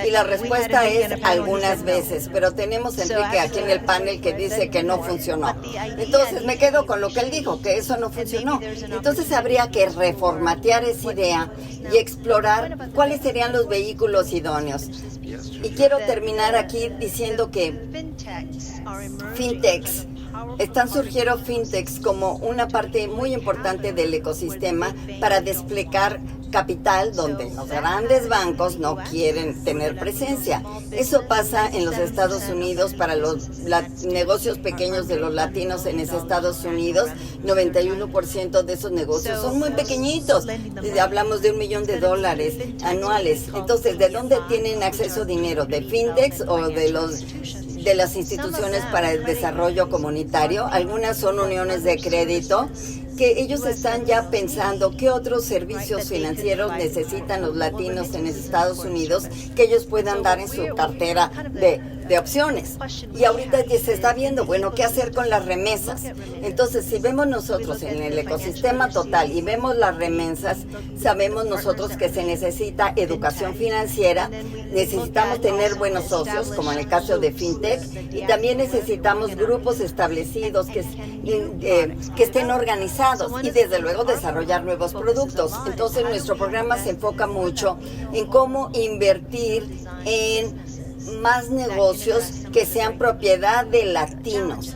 Y la respuesta es algunas veces, pero tenemos a Enrique aquí en el panel que dice que no funcionó. Entonces me quedo con lo que él dijo, que eso no funcionó. Entonces habría que reformatear esa idea y explorar cuáles serían los vehículos idóneos. Y quiero terminar aquí diciendo que fintechs, están surgiendo fintechs como una parte muy importante del ecosistema para desplegar capital donde los grandes bancos no quieren tener presencia. Eso pasa en los Estados Unidos para los negocios pequeños de los latinos en los Estados Unidos. 91% de esos negocios son muy pequeñitos. Hablamos de $1 millón anuales. Entonces, ¿de dónde tienen acceso dinero? ¿De fintechs o de las instituciones para el desarrollo comunitario? Algunas son uniones de crédito, que ellos están ya pensando qué otros servicios financieros necesitan los latinos en Estados Unidos que ellos puedan dar en su cartera de opciones. Y ahorita ya se está viendo, bueno, qué hacer con las remesas. Entonces, si vemos nosotros en el ecosistema total y vemos las remesas, sabemos nosotros que se necesita educación financiera, necesitamos tener buenos socios, como en el caso de FinTech, y también necesitamos grupos establecidos que estén organizados y desde luego desarrollar nuevos productos. Entonces, nuestro programa se enfoca mucho en cómo invertir en más negocios que sean propiedad de latinos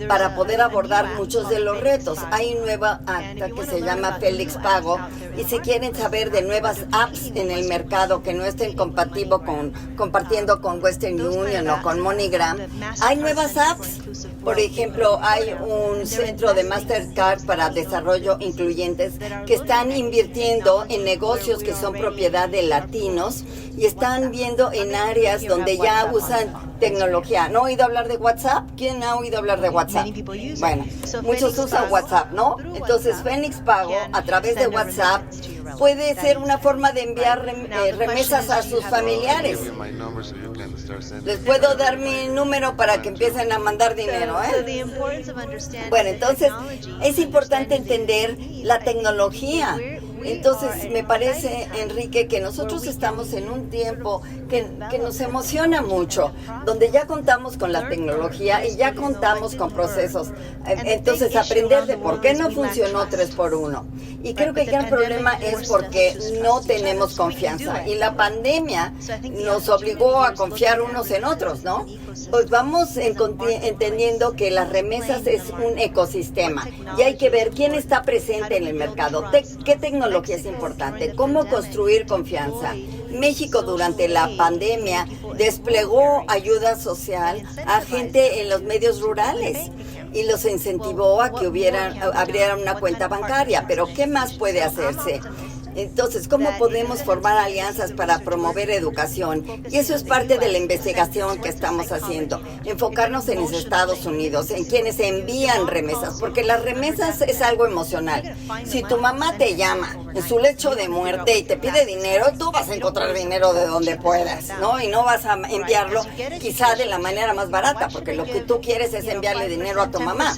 para poder abordar muchos de los retos. Hay un nuevo acta que se llama Félix Pago, y si quieren saber de nuevas apps en el mercado que no estén compartiendo con Western Union o con MoneyGram, hay nuevas apps. Por ejemplo, hay un centro de Mastercard para desarrollo incluyentes que están invirtiendo en negocios que son propiedad de latinos y están viendo en áreas donde ya usan tecnología. ¿No ha oído hablar de WhatsApp? ¿Quién ha oído hablar de WhatsApp? Bueno, muchos usan WhatsApp, ¿no? Entonces, Félix Pago, a través de WhatsApp, puede ser una forma de enviar remesas a sus familiares. Les puedo dar mi número para que empiecen a mandar dinero, ¿eh? Bueno, entonces, es importante entender la tecnología. Entonces, me parece, Enrique, que nosotros estamos en un tiempo que nos emociona mucho, donde ya contamos con la tecnología y ya contamos con procesos. Entonces, aprender de por qué no funcionó 3x1. Y creo que el gran problema es porque no tenemos confianza. Y la pandemia nos obligó a confiar unos en otros, ¿no? Pues vamos entendiendo que las remesas es un ecosistema y hay que ver quién está presente en el mercado, qué tecnología es importante, cómo construir confianza. México durante la pandemia desplegó ayuda social a gente en los medios rurales y los incentivó a que abrieran una cuenta bancaria. Pero ¿qué más puede hacerse? Entonces, ¿cómo podemos formar alianzas para promover educación? Y eso es parte de la investigación que estamos haciendo. Enfocarnos en los Estados Unidos, en quienes envían remesas, porque las remesas es algo emocional. Si tu mamá te llama en su lecho de muerte y te pide dinero, tú vas a encontrar dinero de donde puedas, ¿no? Y no vas a enviarlo quizá de la manera más barata, porque lo que tú quieres es enviarle dinero a tu mamá.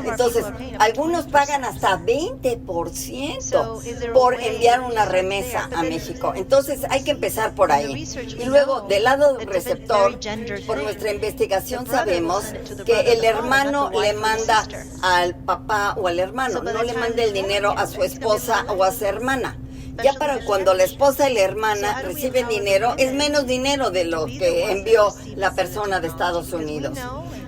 Entonces, algunos pagan hasta 20% por enviar una remesa a México. Entonces hay que empezar por ahí. Y luego, del lado del receptor, por nuestra investigación sabemos que el hermano le manda al papá o al hermano, no le manda el dinero a su esposa o a su hermana. Ya para cuando la esposa y la hermana reciben dinero, es menos dinero de lo que envió la persona de Estados Unidos.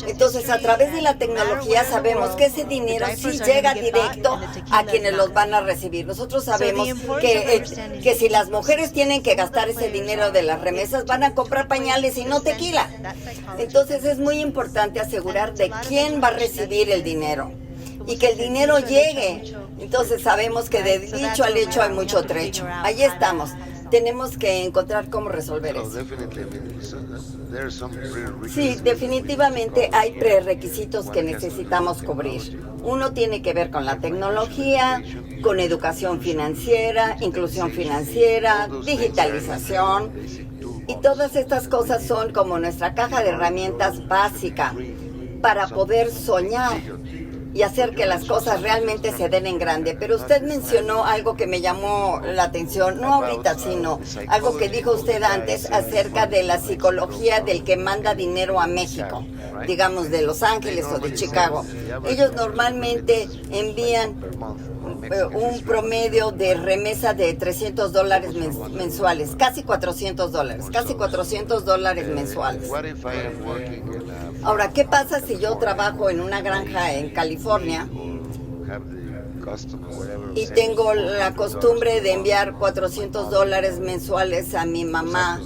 Entonces, a través de la tecnología sabemos que ese dinero sí llega directo a quienes los van a recibir. Nosotros sabemos que si las mujeres tienen que gastar ese dinero de las remesas, van a comprar pañales y no tequila. Entonces, es muy importante asegurar de quién va a recibir el dinero y que el dinero llegue. Entonces, sabemos que de dicho al hecho hay mucho trecho. Ahí estamos. Tenemos que encontrar cómo resolver eso. Sí, definitivamente hay prerequisitos que necesitamos cubrir. Uno tiene que ver con la tecnología, con educación financiera, inclusión financiera, digitalización. Y todas estas cosas son como nuestra caja de herramientas básica para poder soñar y hacer que las cosas realmente se den en grande. Pero usted mencionó algo que me llamó la atención, no ahorita, sino algo que dijo usted antes acerca de la psicología del que manda dinero a México, digamos de Los Ángeles o de Chicago. Ellos normalmente envían un promedio de remesa de $300 mensuales, casi $400 mensuales. Ahora, ¿qué pasa si yo trabajo en una granja en California y tengo la costumbre de enviar $400 mensuales a mi mamá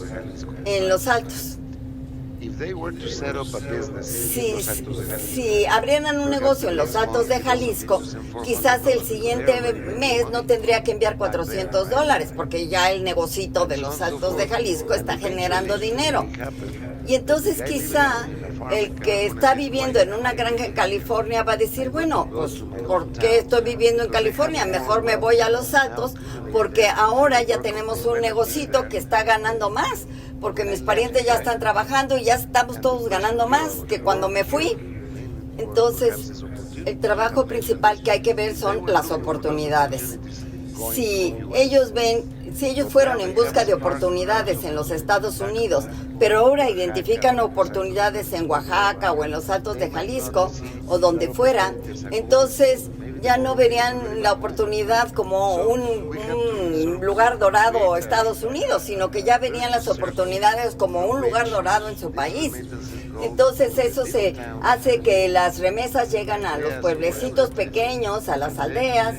en Los Altos? Si abrieran un negocio en Los Altos de Jalisco, quizás el siguiente mes no tendría que enviar $400 porque ya el negocito de Los Altos de Jalisco está generando dinero. Y entonces quizá el que está viviendo en una granja en California va a decir, bueno, pues ¿por qué estoy viviendo en California? Mejor me voy a Los Altos porque ahora ya tenemos un negocito que está ganando más, porque mis parientes ya están trabajando y ya estamos todos ganando más que cuando me fui. Entonces, el trabajo principal que hay que ver son las oportunidades. Si ellos fueron en busca de oportunidades en los Estados Unidos, pero ahora identifican oportunidades en Oaxaca o en los Altos de Jalisco o donde fuera, entonces ya no verían la oportunidad como un lugar dorado Estados Unidos, sino que ya verían las oportunidades como un lugar dorado en su país. Entonces eso se hace que las remesas lleguen a los pueblecitos pequeños, a las aldeas.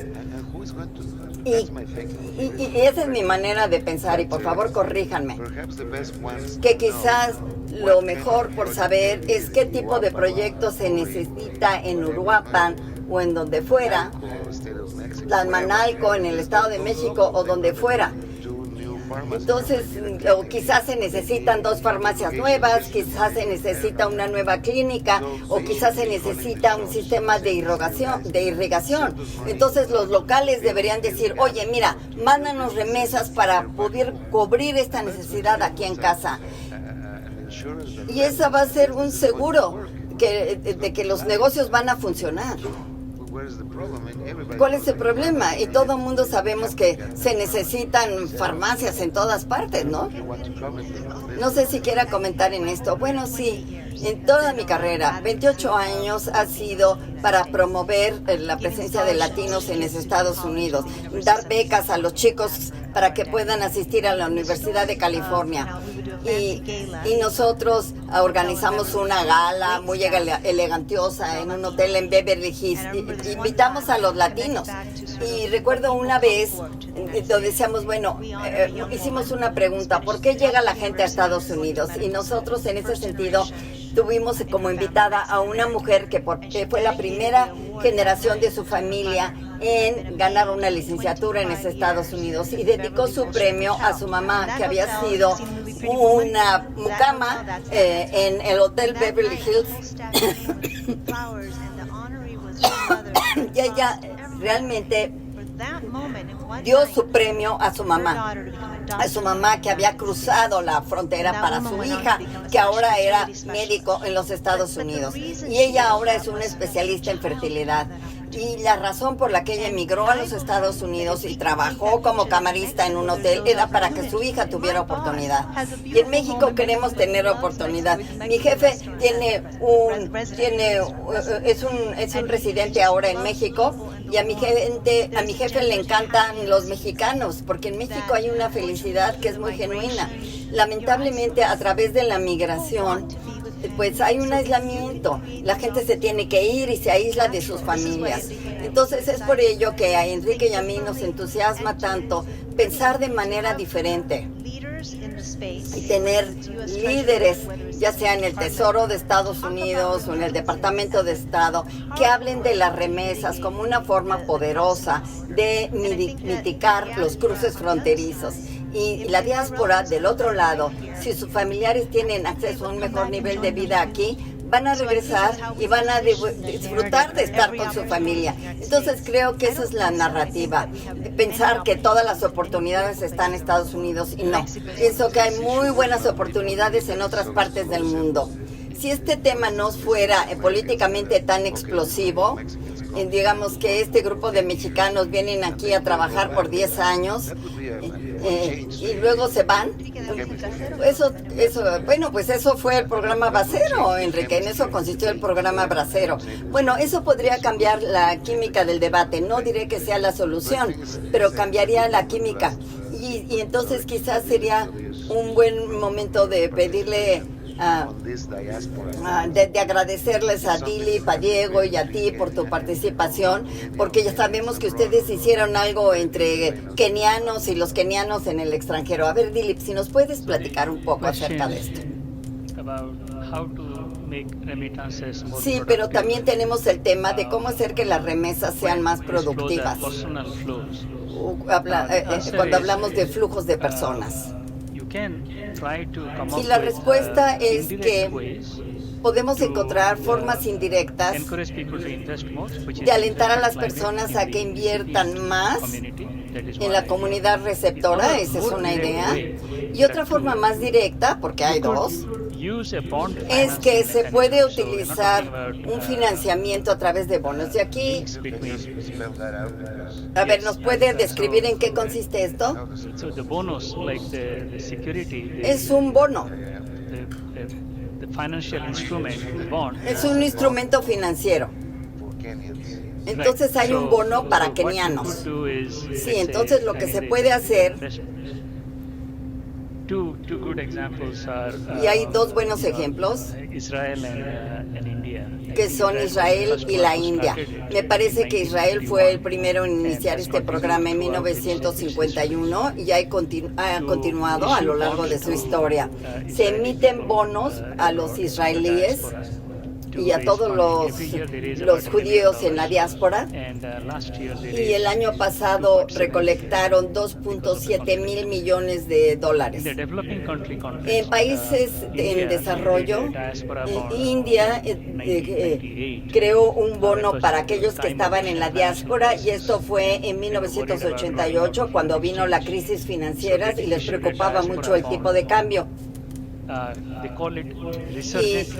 Y esa es mi manera de pensar, y por favor corríjanme, que quizás lo mejor por saber es qué tipo de proyecto se necesita en Uruapan o en donde fuera, Tlalmanalco, en el Estado de México o donde fuera. Entonces, o quizás se necesitan 2 farmacias nuevas, quizás se necesita una nueva clínica, o quizás se necesita un sistema de irrigación. Entonces, los locales deberían decir, oye, mira, mándanos remesas para poder cubrir esta necesidad aquí en casa. Y esa va a ser un seguro de que los negocios van a funcionar. ¿Cuál es el problema? Y todo el mundo sabemos que se necesitan farmacias en todas partes, ¿no? No sé si quiera comentar en esto. Bueno, sí. En toda mi carrera, 28 años ha sido para promover la presencia de latinos en los Estados Unidos, dar becas a los chicos para que puedan asistir a la Universidad de California. Y nosotros organizamos una gala muy elegantiosa en un hotel en Beverly Hills. Invitamos a los latinos. Y recuerdo una vez donde decíamos, bueno, hicimos una pregunta, ¿por qué llega la gente a Estados Unidos? Y nosotros en ese sentido tuvimos como invitada a una mujer que fue la primera generación de su familia en ganar una licenciatura en los Estados Unidos y dedicó su premio a su mamá, que había sido una mucama en el Hotel Beverly Hills. Y ella realmente dio su premio a su mamá que había cruzado la frontera para su hija, que ahora era médico en los Estados Unidos. Y ella ahora es una especialista en fertilidad. Y la razón por la que ella emigró a los Estados Unidos y trabajó como camarista en un hotel era para que su hija tuviera oportunidad. Y en México queremos tener oportunidad. Mi jefe es un residente ahora en México, y a mi jefe le encantan los mexicanos, porque en México hay una felicidad que es muy genuina. Lamentablemente, a través de la migración, pues hay un aislamiento. La gente se tiene que ir y se aísla de sus familias. Entonces es por ello que a Enrique y a mí nos entusiasma tanto pensar de manera diferente y tener líderes, ya sea en el Tesoro de Estados Unidos o en el Departamento de Estado, que hablen de las remesas como una forma poderosa de mitigar los cruces fronterizos. Y la diáspora, del otro lado, si sus familiares tienen acceso a un mejor nivel de vida aquí, van a regresar y van a disfrutar de estar con su familia. Entonces creo que esa es la narrativa, pensar que todas las oportunidades están en Estados Unidos y no. Pienso que hay muy buenas oportunidades en otras partes del mundo. Si este tema no fuera políticamente tan explosivo, digamos que este grupo de mexicanos vienen aquí a trabajar por 10 años y luego se van. Bueno, pues eso fue el programa Bracero, Enrique, en eso consistió el programa Bracero. Bueno, eso podría cambiar la química del debate, no diré que sea la solución, pero cambiaría la química. Y entonces quizás sería un buen momento de pedirle de agradecerles a Dilip, a Diego y a ti por tu participación, porque ya sabemos que ustedes hicieron algo entre kenianos y los kenianos en el extranjero. A ver, Dilip, si nos puedes platicar un poco acerca de esto. Sí, pero también tenemos el tema de cómo hacer que las remesas sean más productivas. Cuando hablamos de flujos de personas. Y la respuesta es que podemos encontrar formas indirectas de alentar a las personas a que inviertan más en la comunidad receptora, esa es una idea. Y otra forma más directa, porque hay dos, es que se puede utilizar un financiamiento a través de bonos. De aquí, a ver, ¿nos puede describir en qué consiste esto? Es un bono. Es un instrumento financiero. Entonces hay un bono para kenianos. Sí, entonces lo que se puede hacer, y hay dos buenos ejemplos, que son Israel y la India. Me parece que Israel fue el primero en iniciar este programa en 1951 y ha continuado a lo largo de su historia. Se emiten bonos a los israelíes y a todos los judíos en la diáspora, y el año pasado recolectaron 2.7 mil millones de dólares. En países en desarrollo, India creó un bono para aquellos que estaban en la diáspora, y esto fue en 1988 cuando vino la crisis financiera y les preocupaba mucho el tipo de cambio.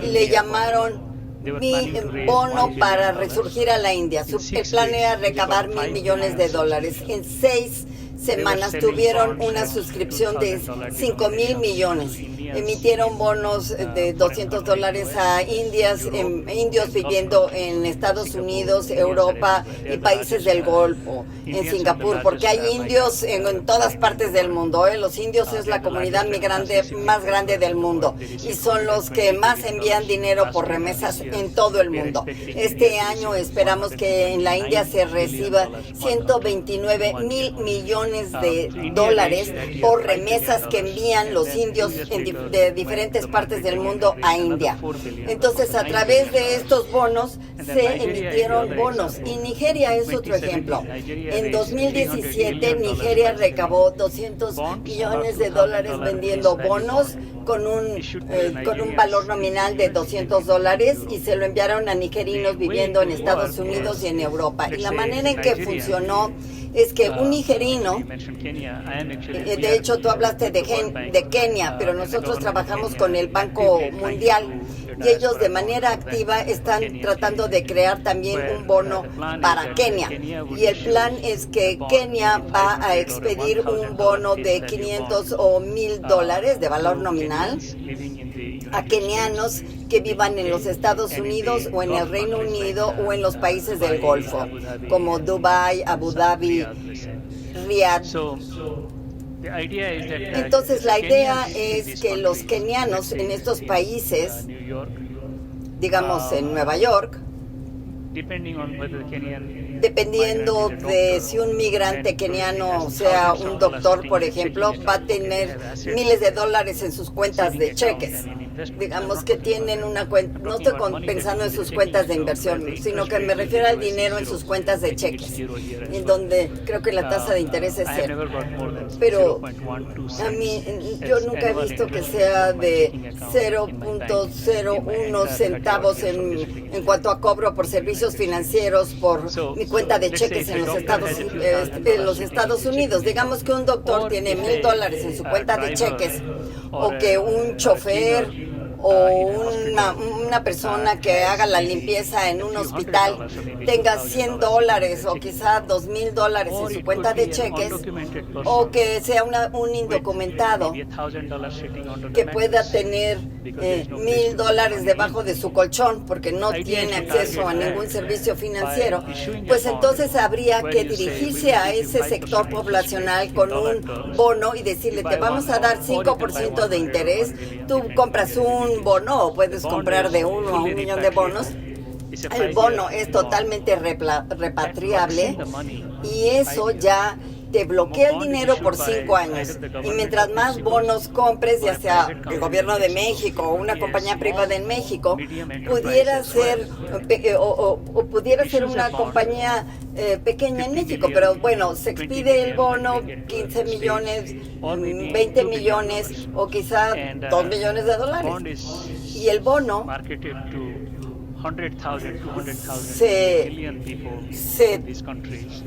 Y le llamaron mi bono para resurgir a la India. El plan era recabar $1,000 millones. En 6 semanas tuvieron una suscripción de $5,000 millones. Emitieron bonos de $200 a indios viviendo en Estados Unidos, Europa y países del Golfo, en Singapur, porque hay indios en todas partes del mundo. Los indios es la comunidad migrante más grande del mundo y son los que más envían dinero por remesas en todo el mundo. Este año esperamos que en la India se reciba $129,000 millones por remesas que envían los indios de diferentes partes del mundo a India. Entonces, a través de estos bonos se emitieron bonos. Y Nigeria es otro ejemplo. En 2017, Nigeria recabó $200 millones vendiendo bonos con un valor nominal de $200, y se lo enviaron a nigerinos viviendo en Estados Unidos y en Europa. Y la manera en que funcionó es que un nigerino, de hecho tú hablaste de Kenia, pero nosotros trabajamos con el Banco Mundial y ellos de manera activa están tratando de crear también un bono para Kenia. Y el plan es que Kenia va a expedir un bono de $500 o $1,000 de valor nominal a kenianos que vivan en los Estados Unidos o en el Reino Unido o en los países del Golfo, como Dubái, Abu Dhabi, Riyadh. Entonces la idea es que los kenianos en estos países, digamos en Nueva York, dependiendo de si un migrante keniano, sea un doctor, por ejemplo, va a tener miles de dólares en sus cuentas de cheques. Digamos que tienen una cuenta, no estoy pensando en sus cuentas de inversión, sino que me refiero al dinero en sus cuentas de cheques, en donde creo que la tasa de interés es cero. Pero a mí, yo nunca he visto que sea de 0.01 centavos en cuanto a cobro por servicios financieros por mi cuenta de cheques en los Estados Unidos. Digamos que un doctor tiene $1,000 en su cuenta de cheques, o que un chofer o una persona que haga la limpieza en un hospital tenga $100 o quizá $2,000 en su cuenta de cheques, o que sea un indocumentado que pueda tener $1,000 debajo de su colchón porque no tiene acceso a ningún servicio financiero, pues entonces habría que dirigirse a ese sector poblacional con un bono y decirle: te vamos a dar 5% de interés, tú compras un bono o puedes comprar de 1 a 1 millón de bonos. El bono es totalmente repatriable y eso ya te bloquea el dinero por 5 años. Y mientras más bonos compres, ya sea el gobierno de México o una compañía privada en México, pudiera ser pudiera ser una compañía pequeña en México. Pero bueno, se expide el bono 15 millones, 20 millones o quizá $2 millones. Y el bono se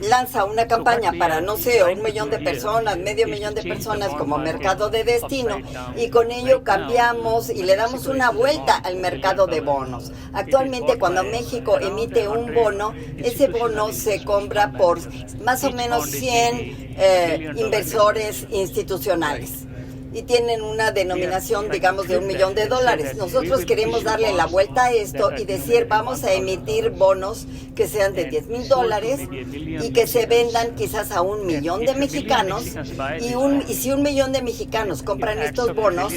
lanza una campaña para, no sé, 1 millón de personas, medio millón de personas como mercado de destino, y con ello cambiamos y le damos una vuelta al mercado de bonos. Actualmente, cuando México emite un bono, ese bono se compra por más o menos 100 inversores institucionales y tienen una denominación, digamos, de $1 millón. Nosotros queremos darle la vuelta a esto y decir: vamos a emitir bonos que sean de $10,000 y que se vendan quizás a 1 millón de mexicanos, y si 1 millón de mexicanos compran estos bonos,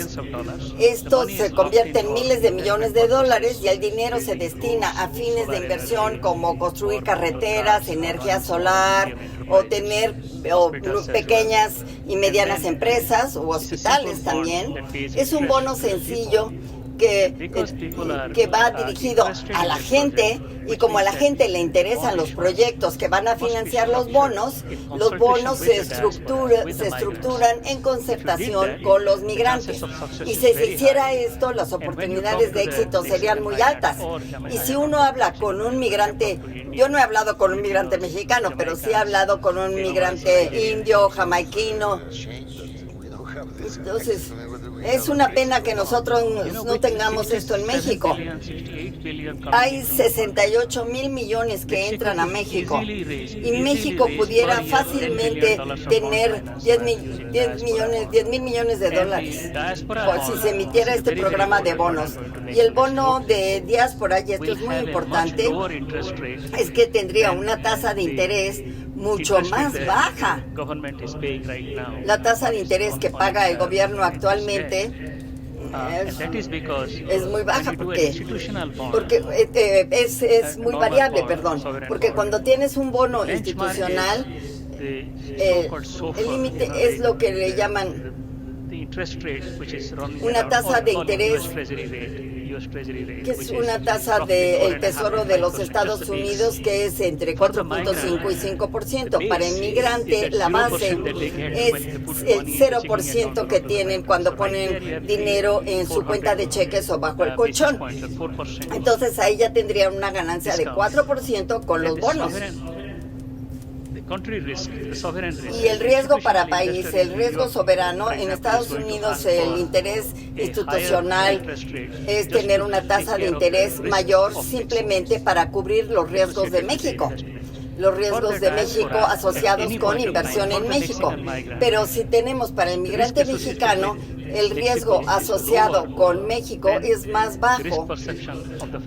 esto se convierte en miles de millones de dólares y el dinero se destina a fines de inversión como construir carreteras, energía solar, o tener pequeñas y medianas empresas o hospitales también. Es un bono sencillo que va dirigido a la gente, y como a la gente le interesan los proyectos que van a financiar los bonos se estructuran en concertación con los migrantes. Y si se hiciera esto, las oportunidades de éxito serían muy altas. Y si uno habla con un migrante, yo no he hablado con un migrante mexicano, pero sí he hablado con un migrante indio, jamaiquino. Entonces, es una pena que nosotros no tengamos esto en México. Hay 68,000 millones que entran a México, y México pudiera fácilmente tener 10,000 millones de dólares por si se emitiera este programa de bonos. Y el bono de diáspora, y esto es muy importante, es que tendría una tasa de interés mucho más baja. La tasa de interés que paga el gobierno actualmente es muy baja porque es muy variable, porque cuando tienes un bono institucional, el límite es lo que le llaman una tasa de interés, que es una tasa del Tesoro de los Estados Unidos, que es entre 4.5 y 5%. Para el migrante, la base es el 0% que tienen cuando ponen dinero en su cuenta de cheques o bajo el colchón. Entonces ahí ya tendrían una ganancia de 4% con los bonos. Y el riesgo para país, el riesgo soberano, en Estados Unidos el interés institucional es tener una tasa de interés mayor simplemente para cubrir los riesgos de México. Los riesgos de México asociados con inversión en México. Pero si tenemos para el migrante mexicano, el riesgo asociado con México es más bajo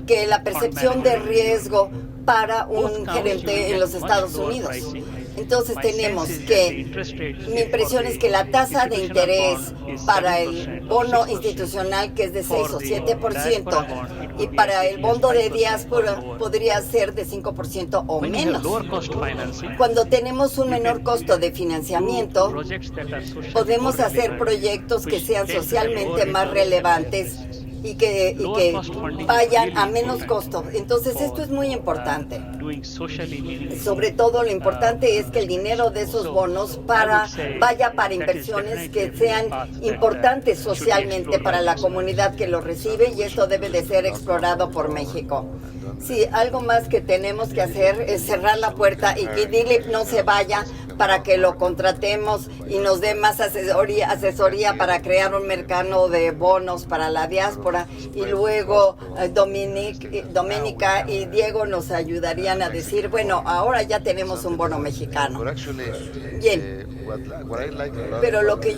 que la percepción de riesgo para un gerente en los Estados Unidos. Entonces tenemos que, mi impresión es que la tasa de interés para el bono institucional, que es de 6 o 7%, y para el bono de diáspora podría ser de 5% o menos. Cuando tenemos un menor costo de financiamiento, podemos hacer proyectos que sean socialmente más relevantes y que vayan a menos costo. Entonces esto es muy importante. Sobre todo lo importante es que el dinero de esos bonos vaya para inversiones que sean importantes socialmente para la comunidad que lo recibe, y esto debe de ser explorado por México. Sí, algo más que tenemos que hacer es cerrar la puerta y que Dilip no se vaya para que lo contratemos y nos dé más asesoría para crear un mercado de bonos para la diáspora, y luego Doménica y Diego nos ayudarían a decir, bueno, ahora ya tenemos un bono mexicano. Bien. Pero lo que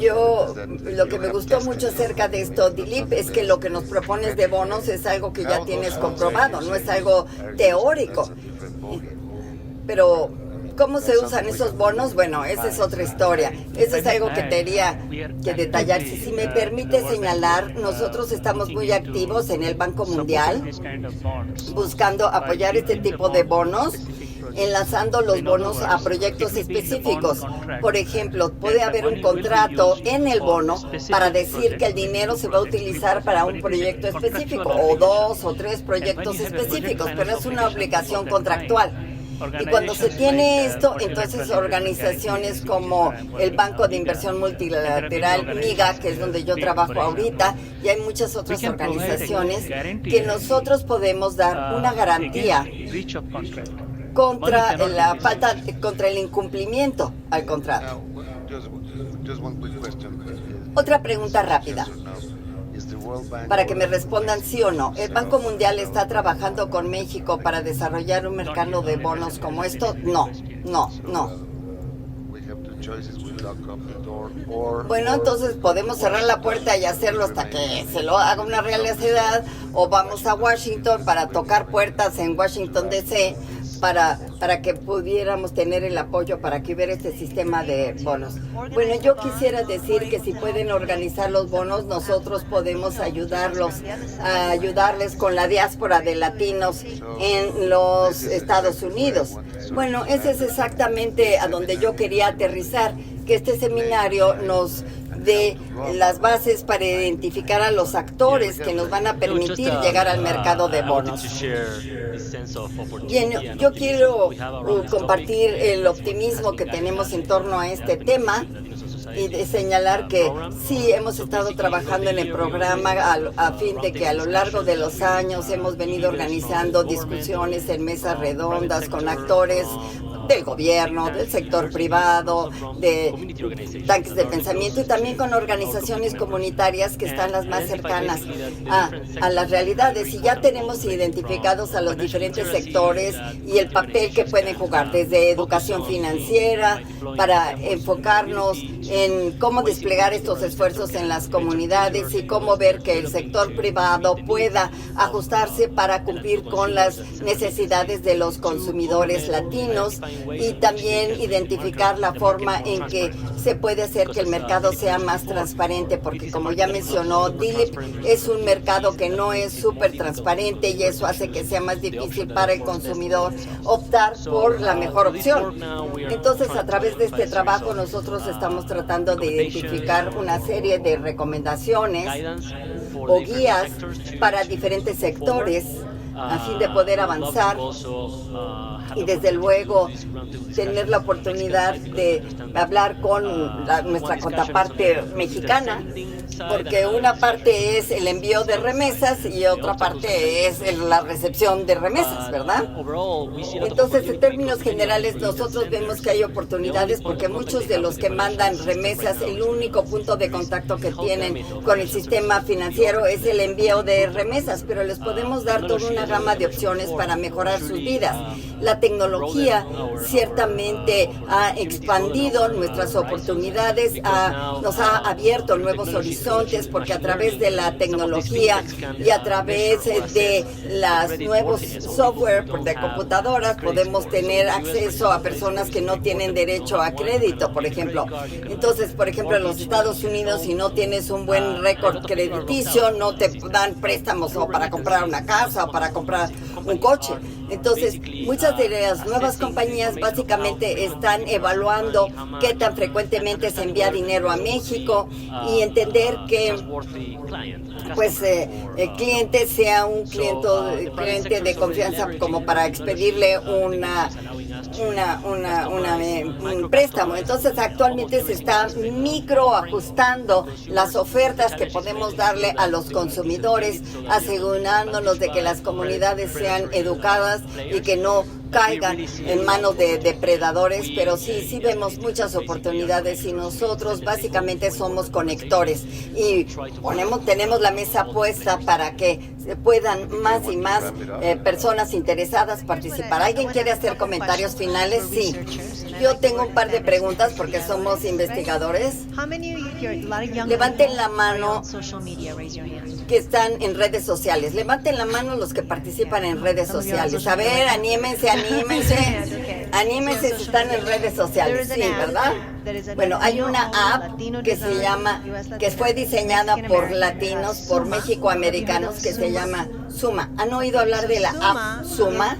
me gustó mucho acerca de esto, Dilip, es que lo que nos propones de bonos es algo que ya tienes comprobado, no es algo teórico. Pero ¿cómo se usan esos bonos? Bueno, esa es otra historia. Eso es algo que tendría que detallar. Si me permite señalar, nosotros estamos muy activos en el Banco Mundial, buscando apoyar este tipo de bonos, enlazando los bonos a proyectos específicos. Por ejemplo, puede haber un contrato en el bono para decir que el dinero se va a utilizar para un proyecto específico, o 2 o 3 proyectos específicos, pero es una obligación contractual. Y cuando se tiene esto, entonces organizaciones como el Banco de Inversión Multilateral, MIGA, que es donde yo trabajo ahorita, y hay muchas otras organizaciones que nosotros podemos dar una garantía contra la falta, contra el incumplimiento al contrato. Otra pregunta rápida, para que me respondan sí o no. ¿El Banco Mundial está trabajando con México para desarrollar un mercado de bonos como esto? No. Bueno, entonces podemos cerrar la puerta y hacerlo hasta que se lo haga una realidad, o vamos a Washington para tocar puertas en Washington D.C., para que pudiéramos tener el apoyo para que hubiera este sistema de bonos. Bueno, yo quisiera decir que si pueden organizar los bonos, nosotros podemos ayudarles con la diáspora de latinos en los Estados Unidos. Bueno, ese es exactamente a donde yo quería aterrizar, que este seminario nos dé las bases para identificar a los actores que nos van a permitir llegar al mercado de bonos. Bien, yo quiero compartir el optimismo que tenemos en torno a este tema y de señalar que sí hemos estado trabajando en el programa a fin de que a lo largo de los años hemos venido organizando discusiones en mesas redondas con actores del gobierno, del sector privado, de tanques de pensamiento, y también con organizaciones comunitarias que están las más cercanas a las realidades, y ya tenemos identificados a los diferentes sectores y el papel que pueden jugar, desde educación financiera, para enfocarnos en cómo desplegar estos esfuerzos en las comunidades y cómo ver que el sector privado pueda ajustarse para cumplir con las necesidades de los consumidores latinos, y también identificar la forma en que se puede hacer que el mercado sea más transparente, porque como ya mencionó Dilip, es un mercado que no es súper transparente, y eso hace que sea más difícil para el consumidor optar por la mejor opción. Entonces, a través de este trabajo, nosotros estamos tratando de identificar una serie de recomendaciones o guías para diferentes sectores a fin de poder avanzar y desde luego tener la oportunidad de hablar con nuestra contraparte mexicana, porque una parte es el envío de remesas y otra parte es la recepción de remesas, ¿verdad? Entonces, en términos generales, nosotros vemos que hay oportunidades, porque muchos de los que mandan remesas, el único punto de contacto que tienen con el sistema financiero es el envío de remesas, pero les podemos dar toda una gama de opciones para mejorar sus vidas. La tecnología ciertamente ha expandido nuestras oportunidades, nos ha abierto nuevos horizontes horizontes, porque a través de la tecnología y a través de los nuevos software de computadoras podemos tener acceso a personas que no tienen derecho a crédito, por ejemplo. Entonces, por ejemplo, en los Estados Unidos, si no tienes un buen récord crediticio, no te dan préstamos o para comprar una casa o para comprar un coche. Entonces, muchas de las nuevas compañías básicamente están evaluando qué tan frecuentemente se envía dinero a México y entender que pues el cliente sea un cliente de confianza como para expedirle un préstamo. Entonces actualmente se está microajustando las ofertas que podemos darle a los consumidores, asegurándonos de que las comunidades sean educadas y que no caigan en manos de depredadores, pero sí vemos muchas oportunidades y nosotros básicamente somos conectores y tenemos la mesa puesta para que puedan más y más personas interesadas participar. ¿Alguien quiere hacer comentarios finales? Sí. Yo tengo un par de preguntas porque somos investigadores. Levanten la mano que están en redes sociales. Levanten la mano los que participan en redes sociales. A ver, anímense. Anímense si están en redes sociales. Sí, ¿verdad? Bueno, hay una app que se llama, que fue diseñada por latinos, por mexicoamericanos, que se llama Suma. ¿Han oído hablar de la app Suma?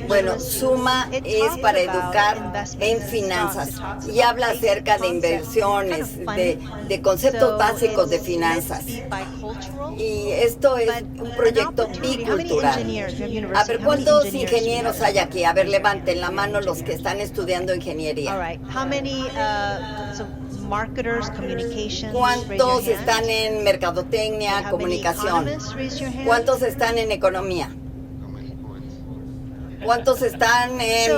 Bueno, Suma es para educar en finanzas y habla acerca de inversiones, de conceptos básicos de finanzas. Y esto es un proyecto bicultural. A ver, ¿cuántos ingenieros hay aquí? A ver, levanten la mano los que están estudiando ingeniería. ¿Cuántos están en mercadotecnia, comunicación? ¿Cuántos están en economía? ¿Cuántos están en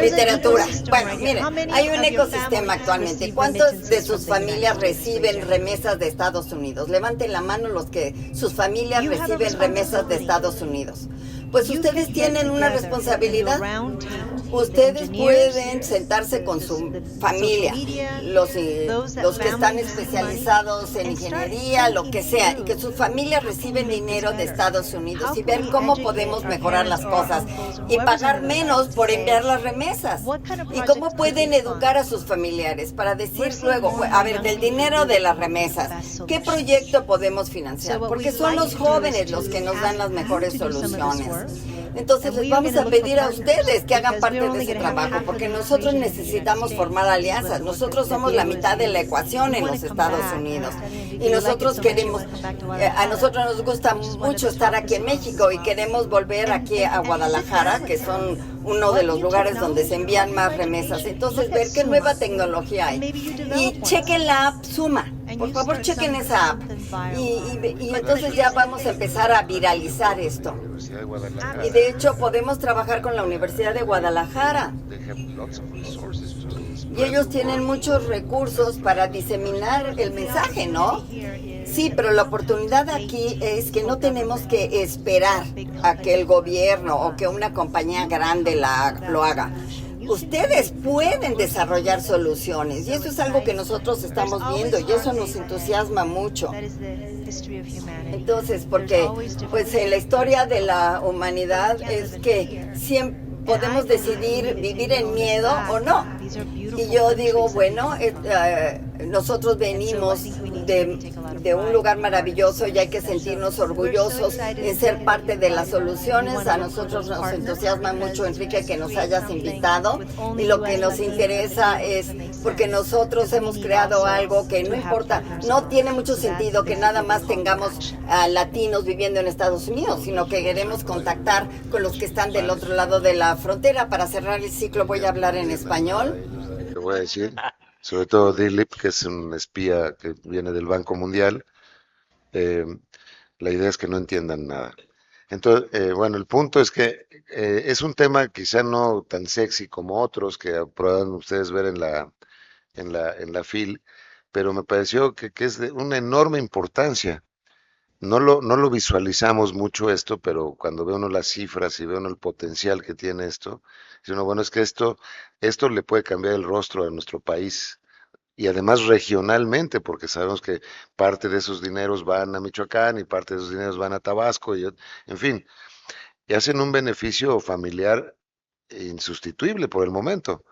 literatura? Bueno, miren, hay un ecosistema actualmente. ¿Cuántos de sus familias reciben remesas de Estados Unidos? Levanten la mano los que sus familias reciben remesas de Estados Unidos. Pues ustedes tienen una responsabilidad. Ustedes pueden sentarse con su familia, los que están especializados en ingeniería, lo que sea, y que sus familias reciben dinero de Estados Unidos y ver cómo podemos mejorar las cosas y pagar menos por enviar las remesas. Y cómo pueden educar a sus familiares para decir luego, a ver, del dinero de las remesas, ¿qué proyecto podemos financiar? Porque son los jóvenes los que nos dan las mejores soluciones. Entonces les vamos a pedir a ustedes que hagan parte de ese trabajo, porque nosotros necesitamos formar alianzas. Nosotros somos la mitad de la ecuación en los Estados Unidos y nosotros queremos, a nosotros nos gusta mucho estar aquí en México y queremos volver aquí a Guadalajara, que son uno de los lugares donde se envían más remesas. Entonces ver qué nueva tecnología hay. Y chequen la app Suma. Por favor, chequen esa app. Y entonces ya vamos a empezar a viralizar esto. Y de hecho podemos trabajar con la Universidad de Guadalajara. Y ellos tienen muchos recursos para diseminar el mensaje, ¿no? Sí, pero la oportunidad aquí es que no tenemos que esperar a que el gobierno o que una compañía grande lo haga. Ustedes pueden desarrollar soluciones y eso es algo que nosotros estamos viendo y eso nos entusiasma mucho. Entonces, porque pues en la historia de la humanidad es que siempre podemos decidir vivir en miedo o no. Y yo digo, bueno, nosotros venimos de un lugar maravilloso y hay que sentirnos orgullosos en ser parte de las soluciones. A nosotros nos entusiasma mucho, Enrique, que nos hayas invitado y lo que nos interesa es porque nosotros hemos creado algo que no importa, no tiene mucho sentido que nada más tengamos latinos viviendo en Estados Unidos, sino que queremos contactar con los que están del otro lado de la frontera. Para cerrar el ciclo voy a hablar en español. Te voy a decir, sobre todo Dilip, que es un espía que viene del Banco Mundial, la idea es que no entiendan nada. Entonces, bueno, el punto es que es un tema quizá no tan sexy como otros que puedan ustedes ver en la FIL, pero me pareció que es de una enorme importancia. No lo visualizamos mucho esto, pero cuando ve uno las cifras y ve uno el potencial que tiene esto, dice uno, bueno, es que esto le puede cambiar el rostro a nuestro país y además regionalmente, porque sabemos que parte de esos dineros van a Michoacán y parte de esos dineros van a Tabasco, en fin, y hacen un beneficio familiar insustituible por el momento.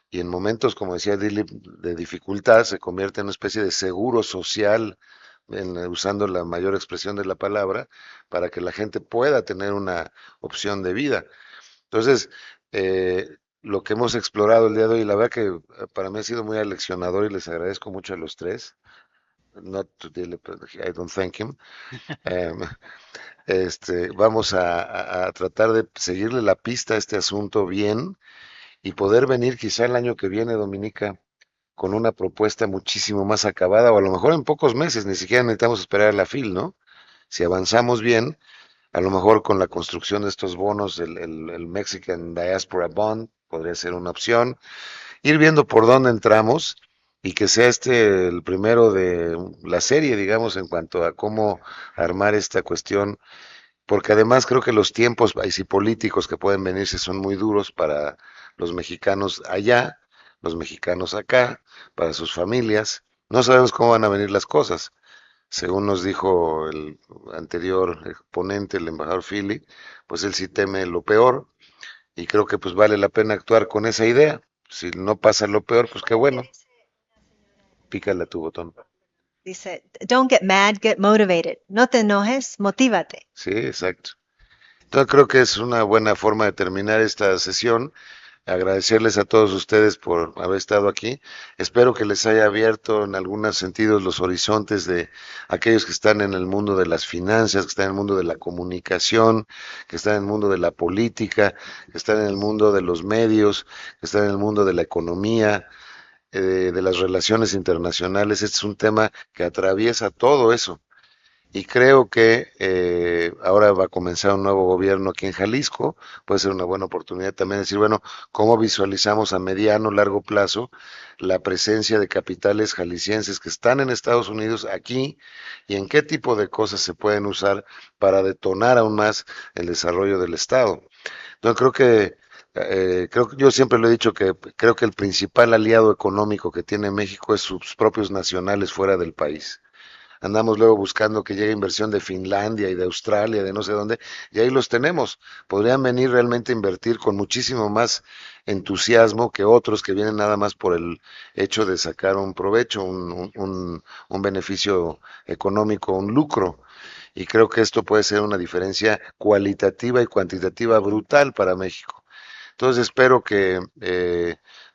Y en momentos, como decía Dilip, de dificultad, se convierte en una especie de seguro social, usando la mayor expresión de la palabra, para que la gente pueda tener una opción de vida. Entonces, lo que hemos explorado el día de hoy, la verdad que para mí ha sido muy aleccionador y les agradezco mucho a los tres. Not to Dilip, I don't thank him. Em, vamos a tratar de seguirle la pista a este asunto bien y poder venir quizá el año que viene, Dominica, con una propuesta muchísimo más acabada, o a lo mejor en pocos meses, ni siquiera necesitamos esperar a la FIL, ¿no? Si avanzamos bien, a lo mejor con la construcción de estos bonos, el Mexican Diaspora Bond podría ser una opción, ir viendo por dónde entramos y que sea este el primero de la serie, digamos, en cuanto a cómo armar esta cuestión, porque además creo que los tiempos y políticos que pueden venirse son muy duros para los mexicanos allá, los mexicanos acá, para sus familias. No sabemos cómo van a venir las cosas. Según nos dijo el anterior ponente, el embajador Philly, pues él sí teme lo peor y creo que pues vale la pena actuar con esa idea. Si no pasa lo peor, pues qué bueno. Pícale a tu botón. Dice, don't get mad, get motivated. No te enojes, motívate. Sí, exacto. Entonces creo que es una buena forma de terminar esta sesión. Agradecerles a todos ustedes por haber estado aquí. Espero que les haya abierto en algunos sentidos los horizontes de aquellos que están en el mundo de las finanzas, que están en el mundo de la comunicación, que están en el mundo de la política, que están en el mundo de los medios, que están en el mundo de la economía, de las relaciones internacionales. Este es un tema que atraviesa todo eso. Y creo que ahora va a comenzar un nuevo gobierno aquí en Jalisco. Puede ser una buena oportunidad también de decir, bueno, ¿cómo visualizamos a mediano, largo plazo la presencia de capitales jaliscienses que están en Estados Unidos aquí y en qué tipo de cosas se pueden usar para detonar aún más el desarrollo del Estado? Entonces creo que yo siempre lo he dicho que creo que el principal aliado económico que tiene México es sus propios nacionales fuera del país. Andamos luego buscando que llegue inversión de Finlandia y de Australia, de no sé dónde, y ahí los tenemos. Podrían venir realmente a invertir con muchísimo más entusiasmo que otros que vienen nada más por el hecho de sacar un provecho, un beneficio económico, un lucro. Y creo que esto puede ser una diferencia cualitativa y cuantitativa brutal para México. Entonces espero que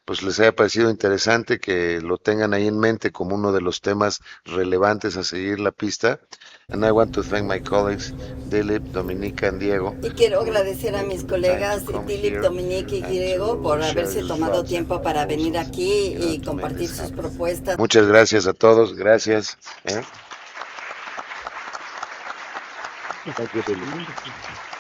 pues les haya parecido interesante, que lo tengan ahí en mente como uno de los temas relevantes a seguir la pista. And I want to thank my colleagues, Dilip, Dominica and Diego. Y quiero agradecer a mis colegas Dilip, Dominique y Diego por haberse tomado tiempo para venir aquí y compartir sus propuestas. Muchas gracias a todos, gracias. Thank you.